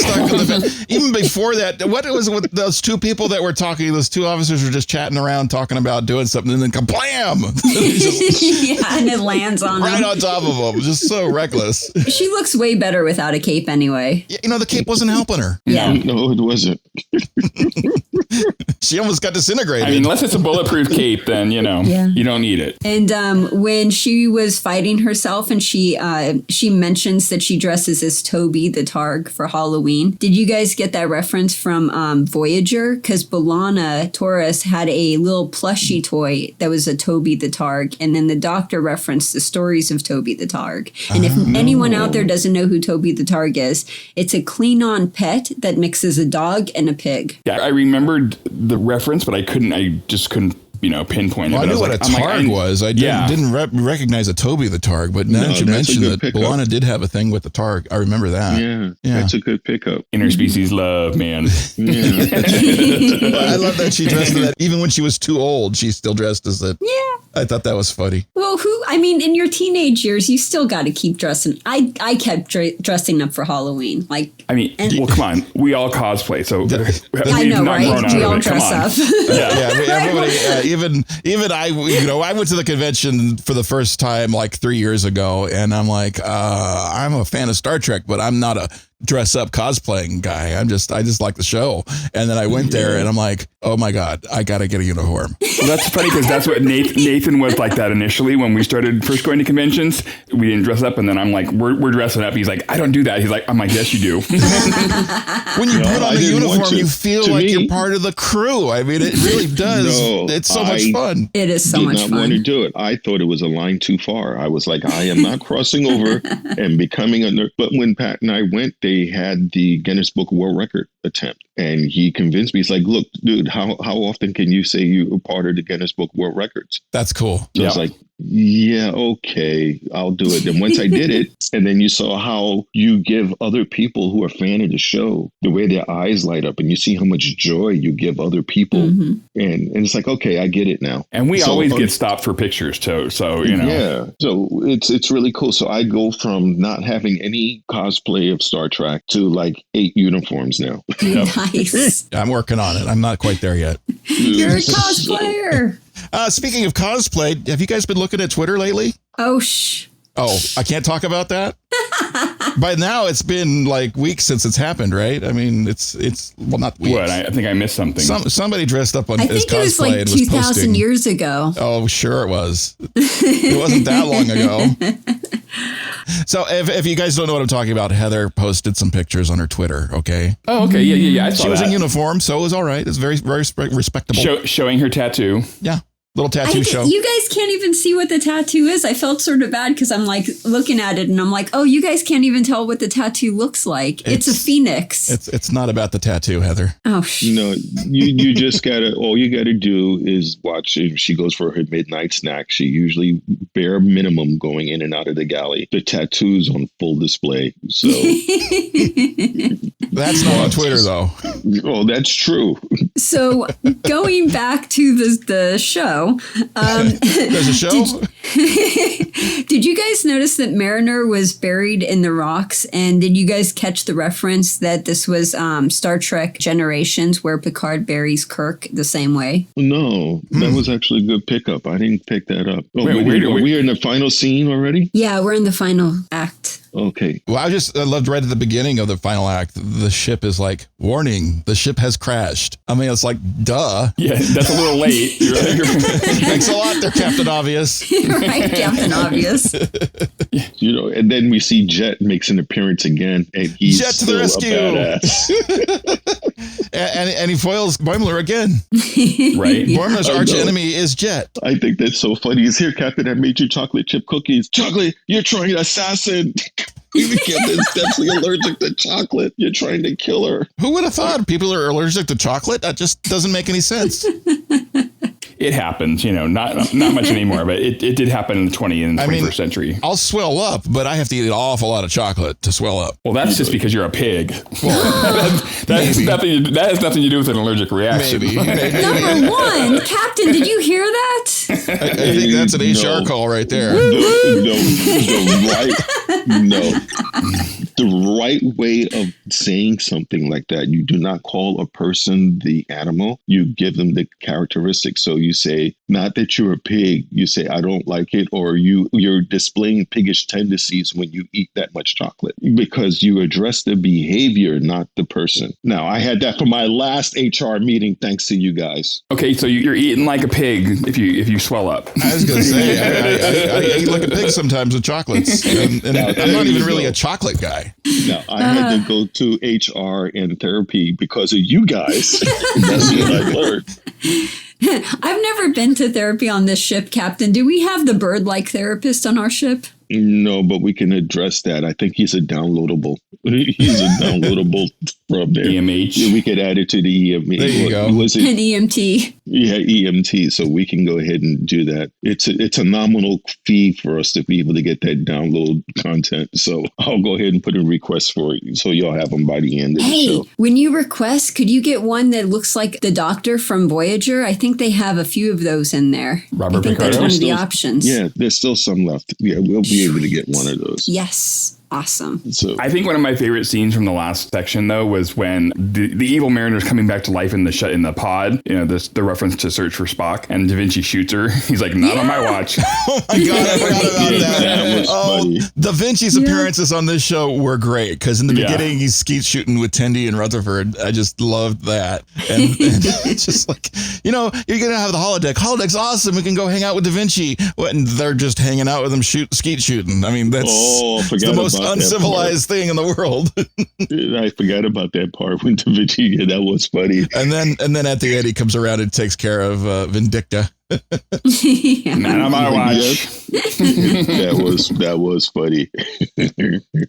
Even before that, what was it with those two people that were talking? Those two officers were just chatting around, talking about doing something, and then kablam! Yeah, and it lands on right them. on top of them. Just so reckless. She looks way better without a cape anyway. Yeah, you know, the cape wasn't helping her. Yeah. No, it wasn't. She almost got disintegrated. I mean, unless it's a bulletproof cape, then, you know, you don't need it. And when she was fighting herself and she mentions that she dresses as Toby the Targ for Halloween. Did you guys get that reference from Voyager? Because B'Elanna Torres had a little plushie toy that was a Toby the Targ. And then the Doctor referenced the stories of Toby the Targ. And if anyone out there doesn't know who Toby the Targ is, it's a Klingon pet that mixes a dog and a pig. Yeah, I remembered the reference, but I just couldn't, you know, pinpoint it. Well, I knew what a Targ was. I didn't recognize a Toby the Targ, but now that you mentioned that B'Elanna did have a thing with the Targ. I remember that. Yeah, that's a good pickup. Interspecies love, man. Yeah. I love that she dressed in that. Even when she was too old, she still dressed as it. Yeah. I thought that was funny. Well, in your teenage years, you still got to keep dressing. I kept dressing up for Halloween. Come on. We all cosplay, so I know, right? We all dress up. Everybody, even I, you know, I went to the convention for the first time like 3 years ago, and I'm like, I'm a fan of Star Trek, but I'm not a dress up cosplaying guy. I just like the show. And then I went there and I'm like, oh my God, I got to get a uniform. Well, that's funny because that's what Nathan was like that initially when we started started first going to conventions, we didn't dress up, and then I'm like, we're dressing up. He's like, I don't do that. He's like, I'm like, yes, you do. When you put on the uniform, you feel like you're part of the crew. I mean, it really does. It's so much fun. It is so much fun. I did not want to do it. I thought it was a line too far. I was like, I am not crossing over and becoming a nerd. But when Pat and I went, they had the Guinness Book World Record attempt. And he convinced me. He's like, look, dude, how often can you say you're part of the Guinness Book World Records? That's cool. So I was like, yeah, okay, I'll do it. And once I did it, and then you saw how you give other people who are fan of the show, the way their eyes light up, and you see how much joy you give other people. And it's like, okay, I get it now. And we always get stopped for pictures too. So, you know. Yeah. So it's really cool. So I go from not having any cosplay of Star Trek to like 8 uniforms now. Nice. I'm working on it. I'm not quite there yet. You're a cosplayer. Speaking of cosplay, have you guys been looking at Twitter lately? Oh, I can't talk about that? By now, it's been like weeks since it's happened, right? I mean, it's well, not weeks. What? I think I missed something. Somebody dressed up on I his think it was cosplay like and was 2,000 posting. years ago. Oh, sure it was. It wasn't that long ago. So if you guys don't know what I'm talking about, Heather posted some pictures on her Twitter, okay? Oh, okay. Yeah. I saw She was that. in uniform, so it was all right. It's very, very respectable. Showing her tattoo. Yeah. Little tattoo show. You guys can't even see what the tattoo is. I felt sort of bad because I'm like looking at it and I'm like, oh, you guys can't even tell what the tattoo looks like. It's a phoenix. It's not about the tattoo, Heather. Oh, No, you just gotta. All you gotta do is watch. If she goes for her midnight snack, she usually bare minimum going in and out of the galley. The tattoo's on full display. So that's not on Twitter, though. Oh, that's true. So going back to the show. There's a show? Did you guys notice that Mariner was buried in the rocks? And did you guys catch the reference that this was Star Trek Generations, where Picard buries Kirk the same way? No, that was actually a good pickup. I didn't pick that up. Oh, Wait, we are in the final scene already? Yeah, we're in the final act. Okay. Well, I loved right at the beginning of the final act, the ship is like, warning, the ship has crashed. I mean, it's like, duh. Yeah, that's a little late. Thanks a lot there, Captain Obvious. Right, Captain Obvious. You know, and then we see Jet makes an appearance again, and he's Jet to still the rescue. a badass. and he foils Boimler again. Right. Boimler's arch enemy is Jet. I think that's so funny. He's here, Captain. I made you chocolate chip cookies. Chocolate, you're trying to assassin. The captain's definitely allergic to chocolate. You're trying to kill her. Who would have thought people are allergic to chocolate? That just doesn't make any sense. It happens, you know, not much anymore, but it did happen in the 20th and 21st century. I'll swell up, but I have to eat an awful lot of chocolate to swell up. Well, that's just because you're a pig. Well, that has nothing to do with an allergic reaction. Maybe. Number one, Captain, did you hear that? I think that's an HR call right there. The right way of saying something like that. You do not call a person the animal. You give them the characteristics. So you say, not that you're a pig. You say, I don't like it, or you're displaying piggish tendencies when you eat that much chocolate, because you address the behavior, not the person. Now, I had that for my last HR meeting, thanks to you guys. Okay, so you're eating like a pig if you swell up. I was going to say, I eat like a pig sometimes with chocolates. And I'm not even really a chocolate guy. No, I had to go to HR and therapy because of you guys. That's what I learned. I've never been to therapy on this ship, Captain. Do we have the bird-like therapist on our ship? No, but we can address that. I think he's a downloadable. He's a downloadable from there. EMH. Yeah, we could add it to the EMH. There you go. Was it? An EMT. Yeah, EMT. So we can go ahead and do that. It's a nominal fee for us to be able to get that download content. So I'll go ahead and put a request for it, so y'all have them by the end of the show. When you request, could you get one that looks like the Doctor from Voyager? I think they have a few of those in there. Robert I think Picardo? that's one of the options. Yeah, there's still some left. Yeah, we'll be able to get one of those. Yes. awesome. So I think one of my favorite scenes from the last section, though, was when the evil mariner's coming back to life in the pod. You know, the reference to Search for Spock, and Da Vinci shoots her. He's like, not on my watch. Oh my God, I forgot about that. funny. Da Vinci's appearances on this show were great because in the beginning he's skeet shooting with Tendi and Rutherford. I just loved that. And it's just like, you know, you're going to have the holodeck. Holodeck's awesome. We can go hang out with Da Vinci. And they're just hanging out with him skeet shooting. I mean, that's the most uncivilized thing in the world. I forgot about that part when Da Vinci, that was funny. And then at the end, he comes around and takes care of Vindicta. Not on my watch. That was funny.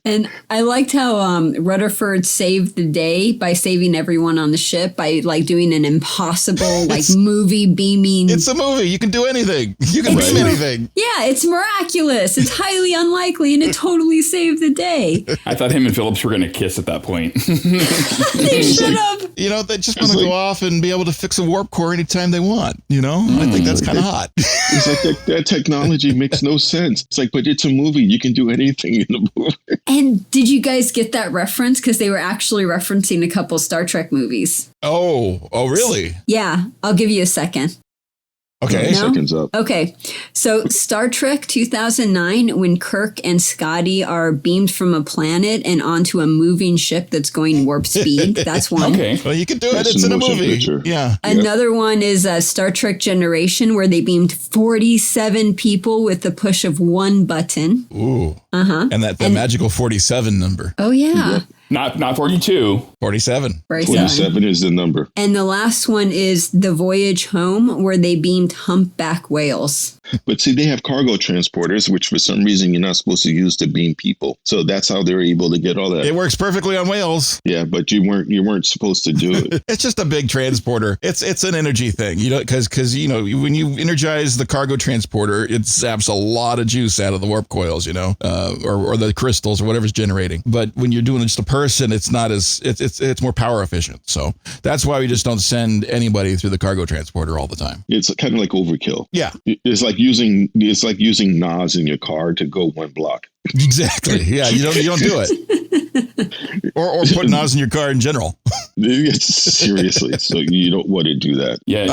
And I liked how Rutherford saved the day by saving everyone on the ship by like doing an impossible like movie beaming. It's a movie. You can do anything. You can beam anything. Yeah, it's miraculous. It's highly unlikely, and it totally saved the day. I thought him and Phillips were going to kiss at that point. They should have. You know, they just want to go off and be able to fix a warp core anytime they want. You know, I think that's kind of hot. It's like that technology makes no sense. It's like, but it's a movie. You can do anything in the movie. And did you guys get that reference? Because they were actually referencing a couple Star Trek movies. Oh, really? Yeah, I'll give you a second. Okay. No? Seconds up. Okay. So Star Trek 2009, when Kirk and Scotty are beamed from a planet and onto a moving ship that's going warp speed. That's one. Okay. Well, you can do it. That's It's a in a motion movie. picture. Yeah. Another one is Star Trek Generation, where they beamed 47 people with the push of one button. Ooh. And that magical 47 number. Oh, yeah. Not 42. 47. 47 is the number. And the last one is The Voyage Home, where they beamed humpback whales. But see, they have cargo transporters, which for some reason you're not supposed to use to beam people. So that's how they're able to get all that. It works perfectly on whales. Yeah, but you weren't supposed to do it. It's just a big transporter. It's an energy thing, you know, because you know when you energize the cargo transporter, it zaps a lot of juice out of the warp coils, you know, or the crystals or whatever's generating. But when you're doing just a person, it's not as it's more power efficient. So that's why we just don't send anybody through the cargo transporter all the time. It's kind of like overkill. Yeah, it's like using NOS in your car to go one block. exactly. Yeah, you don't do it. Or put NOS in your car in general. Seriously, so you don't want to do that. Yeah.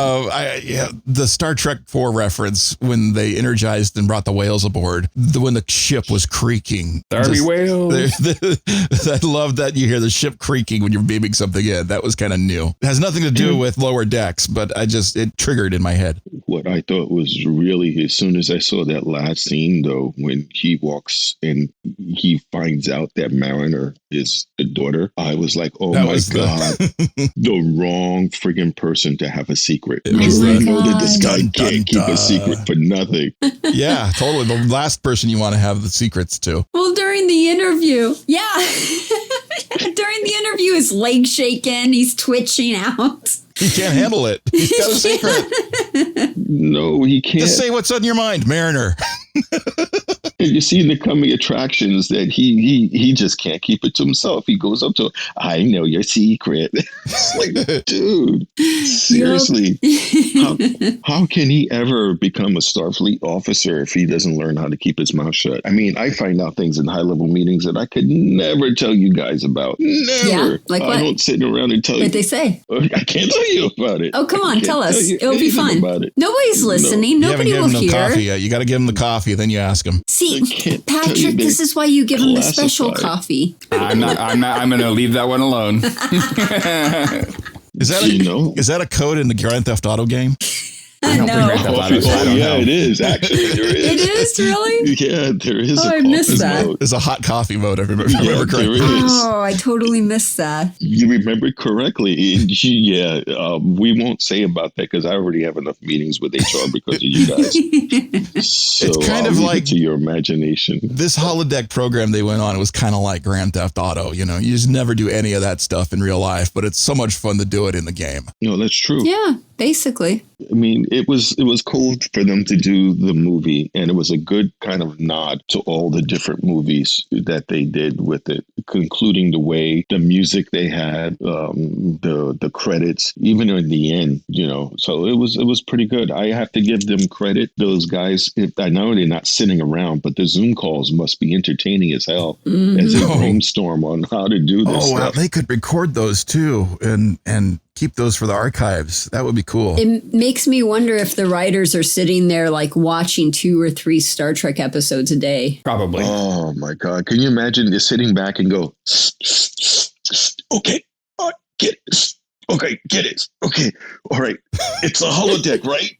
The Star Trek 4 reference when they energized and brought the whales aboard, when the ship was creaking. Darby whales. I love that you hear the ship creaking when you're beaming something in. That was kind of new. It has nothing to do with lower decks, but it triggered in my head. What I thought was really, as soon as I saw that last scene, though, when he walks and he finds out that Mariner is the daughter, I was like, oh my God, the wrong friggin' person to have a secret. Because they know that this guy can't keep a secret for nothing. Yeah, totally. The last person you want to have the secrets to. Well, during the interview, yeah. During the interview, his leg shaking, he's twitching out. He can't handle it. He's got a secret. No, he can't. Just say what's on your mind, Mariner. And you see in the coming attractions that he just can't keep it to himself. He goes up to him, I know your secret. It's like, dude, seriously. How can he ever become a Starfleet officer if he doesn't learn how to keep his mouth shut? I mean, I find out things in high-level meetings that I could never tell you guys about. Never. Yeah, like what? I don't sit around and tell you. What'd they say? I can't tell you about it. Oh, come on, tell us. It'll be fun. Nobody's listening. You Nobody haven't will given them hear. coffee yet. You got to give them the coffee, then you ask them. See, Patrick, this is why you give them the special coffee. I'm going to leave that one alone. Is that a code in the Grand Theft Auto game? I know. It is. Actually, there is. It is, really? Yeah, there is. Oh, I missed that. Mode. There's a hot coffee mode, if I remember correctly. There is. Oh, I totally missed that. You remember correctly. Yeah, we won't say about that because I already have enough meetings with HR because of you guys. So It's kind of like to your imagination. This holodeck program they went on, it was kind of like Grand Theft Auto. You know, you just never do any of that stuff in real life, but it's so much fun to do it in the game. No, that's true. Yeah. basically. I mean, it was cool for them to do the movie, and it was a good kind of nod to all the different movies that they did with it, including the way the music they had, the credits, even in the end, So it was pretty good. I have to give them credit. Those guys, I know they're not sitting around, but the Zoom calls must be entertaining as hell as they brainstorm on how to do this. Wow, they could record those too, and keep those for the archives. That would be cool. It makes me wonder if the writers are sitting there like watching 2 or 3 Star Trek episodes a day. Probably. Oh my God. Can you imagine just sitting back and go, okay, get it. Okay, get it. Okay, all right. It's a holodeck, right?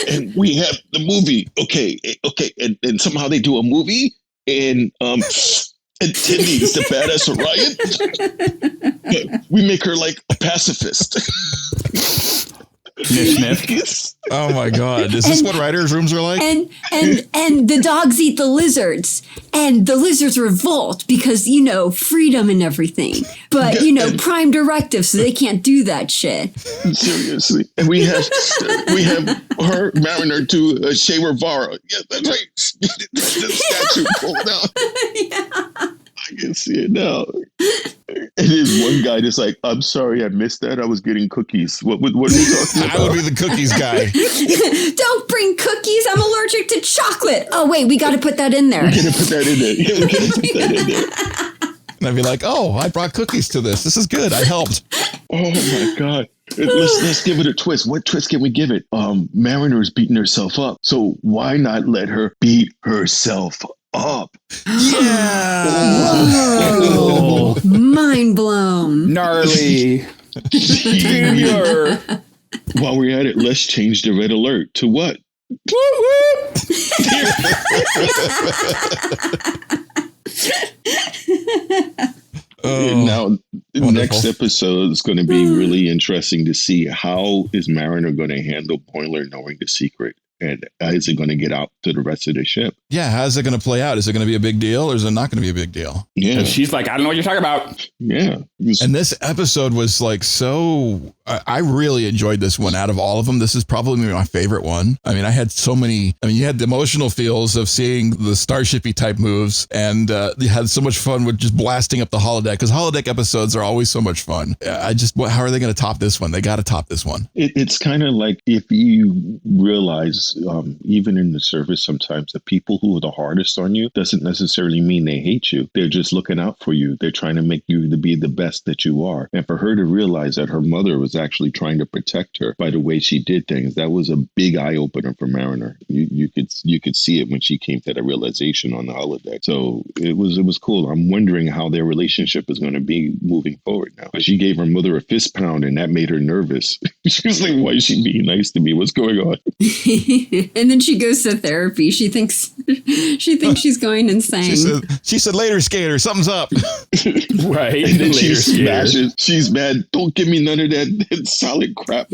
And we have the movie. Okay. And somehow they do a movie and Tendi is the badass Orion. But we make her like a pacifist. Sniff. Oh my God. Is this what writers' rooms are like? And the dogs eat the lizards, and the lizards revolt because, freedom and everything. But, prime directive, so they can't do that shit. Seriously. And we have her Mariner to Shea Rivara. Yeah, that's right. The statue pulled out. Yeah. I can see it now. And there's one guy that's like, I'm sorry, I missed that. I was getting cookies. What are you talking about? I would be the cookies guy. Don't bring cookies. I'm allergic to chocolate. Oh, wait, we got to put that in there. We're going to put that in there. Yeah, we're going to put that in there. And I'd be like, oh, I brought cookies to this. This is good. I helped. Oh, my God. Let's give it a twist. What twist can we give it? Mariner's beating herself up. So why not let her beat herself up? Yeah. Whoa. Mind blown. Gnarly. Tubular. While we're at it, let's change the red alert to what? Now, the next episode is going to be really interesting to see how is Mariner going to handle Boimler knowing the secret. And is it going to get out to the rest of the ship? Yeah, how's it going to play out? Is it going to be a big deal or is it not going to be a big deal? Yeah. And she's like, I don't know what you're talking about. Yeah. And this episode was like I really enjoyed this one out of all of them. This is probably my favorite one. I mean, I had so many, you had the emotional feels of seeing the starshipy type moves, and you had so much fun with just blasting up the holodeck, because holodeck episodes are always so much fun. How are they going to top this one? They got to top this one. It's kind of like if you realize, even in the service, sometimes the people who are the hardest on you doesn't necessarily mean they hate you. They're just looking out for you. They're trying to make you to be the best that you are. And for her to realize that her mother was actually trying to protect her by the way she did things, that was a big eye opener for Mariner. You could see it when she came to that realization on the holodeck. So it was cool. I'm wondering how their relationship is going to be moving forward now. She gave her mother a fist pound, and that made her nervous. She was like, "Why is she being nice to me? What's going on?" And then she goes to therapy. She thinks she's going insane. She said, "Later, skater, something's up." Right. And then she smashes. She's mad. Don't give me none of that solid crap.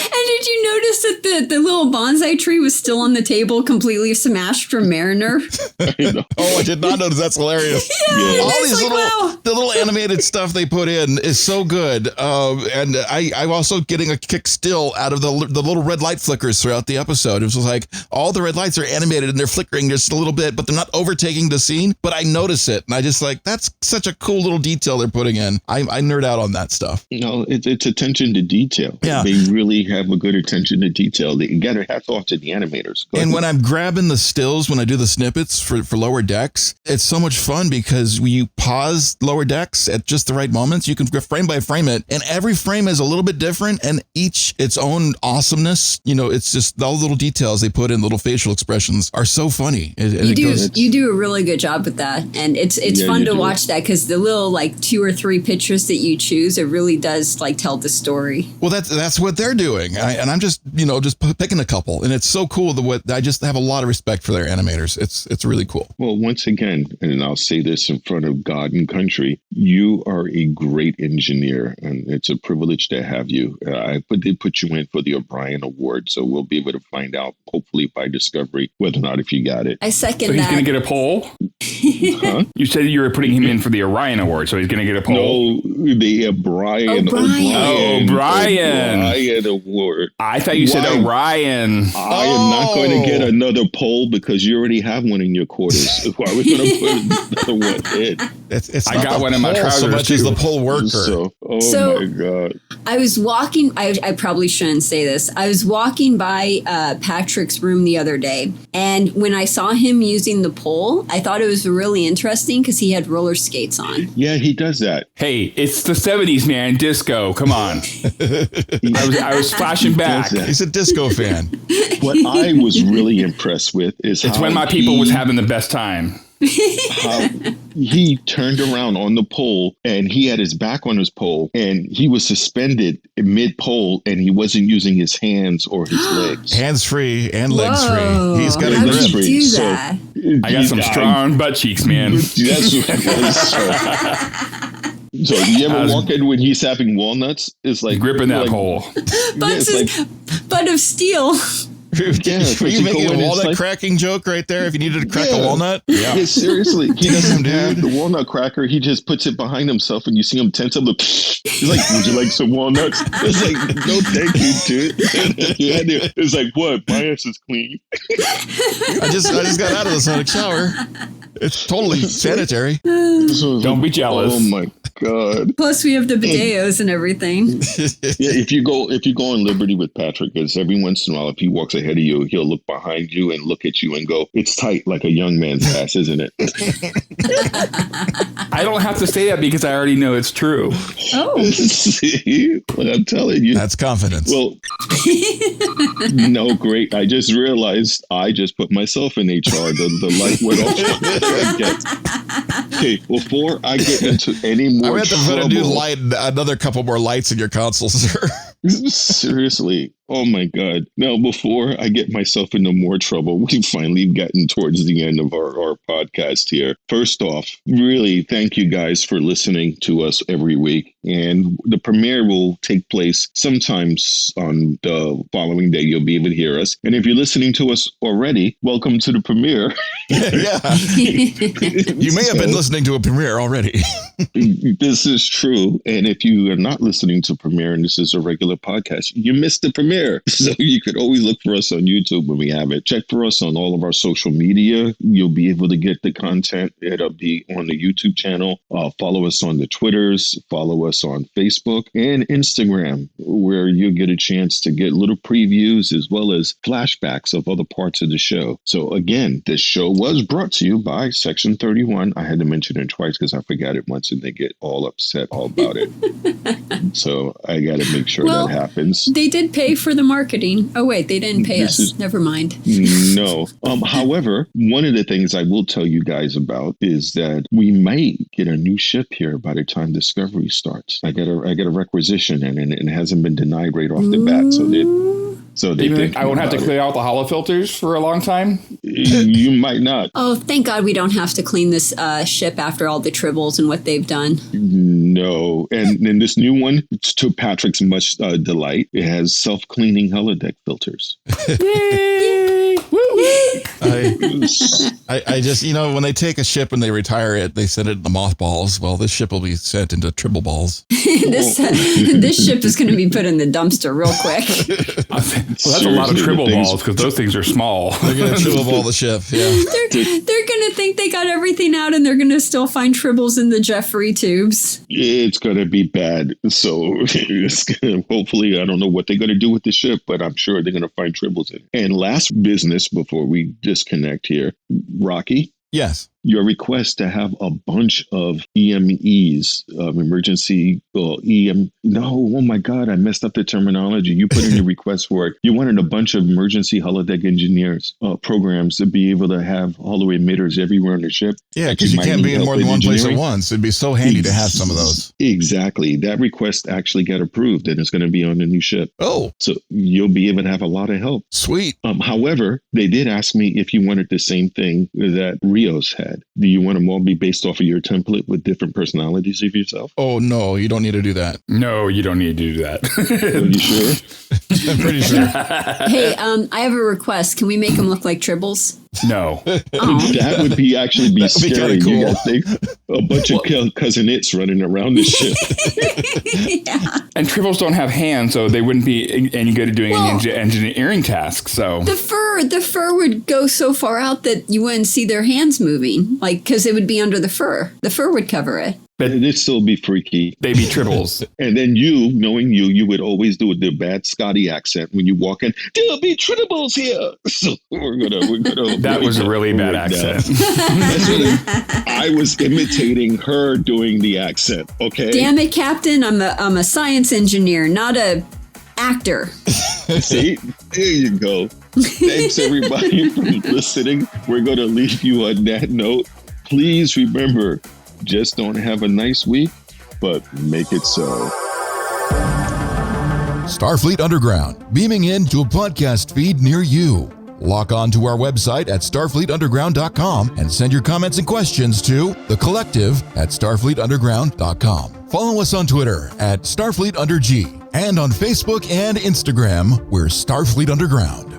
And did you notice that the little bonsai tree was still on the table, completely smashed from Mariner? Oh, I did not notice. That's hilarious. Yeah. All these wow. the little animated stuff they put in is so good. And I'm also getting a kick still out of the little red light flickers throughout the episode. It was like all the red lights are animated and they're flickering just a little bit, but they're not overtaking the scene. But I notice it, and I just like, that's such a cool little detail they're putting in. I nerd out on that stuff. It's attention to detail. Yeah. They really have a good attention to detail. They got to hats off to the animators. And when I'm grabbing the stills, when I do the snippets for Lower Decks, it's so much fun because when you pause Lower Decks at just the right moments, you can frame by frame it, and every frame is a little bit different and each its own awesomeness. It's just all the little details they put in, little facial expressions are so funny. You do a really good job with that, and it's fun to watch that because the little like 2 or 3 pictures that you choose, it really does like tell the story. Well, that's what they're doing, and I'm just picking a couple, and it's so cool I just have a lot of respect for their animators. It's really cool. Well, once again, and I'll say this in front of God and country, you are a great engineer, and it's a privilege to have you. They put you in for the Orion Award, so we'll be able to find out, hopefully by discovery, whether or not if you got it. I second so that. He's going to get a poll? Huh? You said you were putting him in for the Orion Award, so he's going to get a poll. No, the O'Brien Award. I thought you said Orion. I am not going to get another poll because you already have one in your quarters. Why are we going to put another one in? It's I not got the one in my poll trousers so much as too. the poll worker. So my God. I was walking, I probably shouldn't say this. I was walking by Patrick's room the other day, and when I saw him using the pole, I thought it was really interesting because he had roller skates on. Yeah, he does that. Hey, it's the 70s, man. Disco. Come on. I was flashing back. He's a disco fan. What I was really impressed with is It's how when my people was having the best time. how he turned around on the pole and he had his back on his pole and he was suspended mid pole and he wasn't using his hands or his legs. Hands free and legs Whoa. free. He's got a How grip. did you do So, that? I got some strong butt cheeks, man. That's what it was. So you ever walk in when he's having walnuts? It's like Gripping that pole. Butts it's butt of steel. Yeah, Were you making go a in, it's walnut like- cracking joke right there if you needed to crack a walnut? Yeah, seriously. He doesn't have the walnut cracker. He just puts it behind himself and you see him tense up. Look, he's like, would you like some walnuts? It's like, no, thank you, dude. It's like, what? My ass is clean. I just got out of the sonic shower. It's totally sanitary. Don't be jealous. Oh my God. Plus, we have the bideos and everything. Yeah, if you go on Liberty with Patrick, because every once in a while, if he walks ahead of you, he'll look behind you and look at you and go, "It's tight like a young man's ass, isn't it?" I don't have to say that because I already know it's true. Oh, See, well, I'm telling you. That's confidence. Well, no, great. I just realized I just put myself in HR. The light went off. Okay, before I get into any more I have to put a new light, another couple more lights in your console, sir. Seriously. Oh my God. Now, before I get myself into more trouble, we've finally gotten towards the end of our podcast here. First off, really thank you guys for listening to us every week. And the premiere will take place sometimes on the following day. You'll be able to hear us. And if you're listening to us already, welcome to the premiere. Yeah. You may have been listening to a premiere already. This is true. And if you are not listening to premiere and this is a regular podcast, you missed the premiere. So you could always look for us on YouTube when we have it. Check for us on all of our social media. You'll be able to get the content. It'll be on the YouTube channel. Follow us on the Twitters. Follow us on Facebook and Instagram, where you'll get a chance to get little previews as well as flashbacks of other parts of the show. So again, this show was brought to you by Section 31. I had to mention it twice because I forgot it once and they get all upset all about it. So I got to make sure that happens. They did pay for the marketing. Oh, wait, they didn't pay us. Never mind. No. However, one of the things I will tell you guys about is that we might get a new ship here by the time Discovery starts. I got a requisition and it hasn't been denied right off the bat. So they think I won't have to clear out the holofilters for a long time? You might not. Oh, thank God we don't have to clean this ship after all the Tribbles and what they've done. No. And then this new one, to Patrick's much delight, it has self-cleaning holodeck filters. Yay! Woo! I just, when they take a ship and they retire it, they send it in the mothballs. Well, this ship will be sent into Tribble balls. This ship is going to be put in the dumpster real quick. Well, that's a lot of Tribble balls because those things are small. They're going to Tribble ball the ship, yeah. They're going to think they got everything out and they're going to still find Tribbles in the Jeffrey tubes. It's going to be bad. So hopefully, I don't know what they're going to do with the ship, but I'm sure they're going to find Tribbles in it. And last business before we disconnect here, Rocky. Yes. Your request to have a bunch of EMEs, emergency EM. No, oh my God, I messed up the terminology. You put in your request for it. You wanted a bunch of emergency holodeck engineers programs to be able to have holo emitters everywhere on the ship. Yeah, because you can't be in more than one place at once. It'd be so handy to have some of those. Exactly. That request actually got approved and it's going to be on the new ship. Oh. So you'll be able to have a lot of help. Sweet. However, they did ask me if you wanted the same thing that Rios had. Do you want them all be based off of your template with different personalities of yourself? Oh, no, you don't need to do that. No, you don't need to do that. Are you sure? I'm pretty sure. Hey, I have a request. Can we make them look like Tribbles? No. That would be actually be That would be scary. kinda cool. You gotta think a bunch of cousin its running around the ship. Yeah. And Tribbles don't have hands, so they wouldn't be any good at doing any engineering tasks. So The fur would go so far out that you wouldn't see their hands moving, like, because it would be under the fur. The fur would cover it. but It'd still be freaky. they'd be Tribbles. And then you, knowing you would always do the bad Scotty accent when you walk in. There'll be Tribbles here. So we're gonna. That was a really bad accent. That's what I was imitating her doing the accent. Okay. Damn it, Captain! I'm a science engineer, not a actor. See, there you go. Thanks everybody for listening. We're gonna leave you on that note. Please remember, just don't have a nice week, but make it so. Starfleet Underground, beaming into a podcast feed near you. Log on to our website at starfleetunderground.com and send your comments and questions to thecollective@starfleetunderground.com. Follow us on Twitter at StarfleetUnderG and on Facebook and Instagram, we're Starfleet Underground.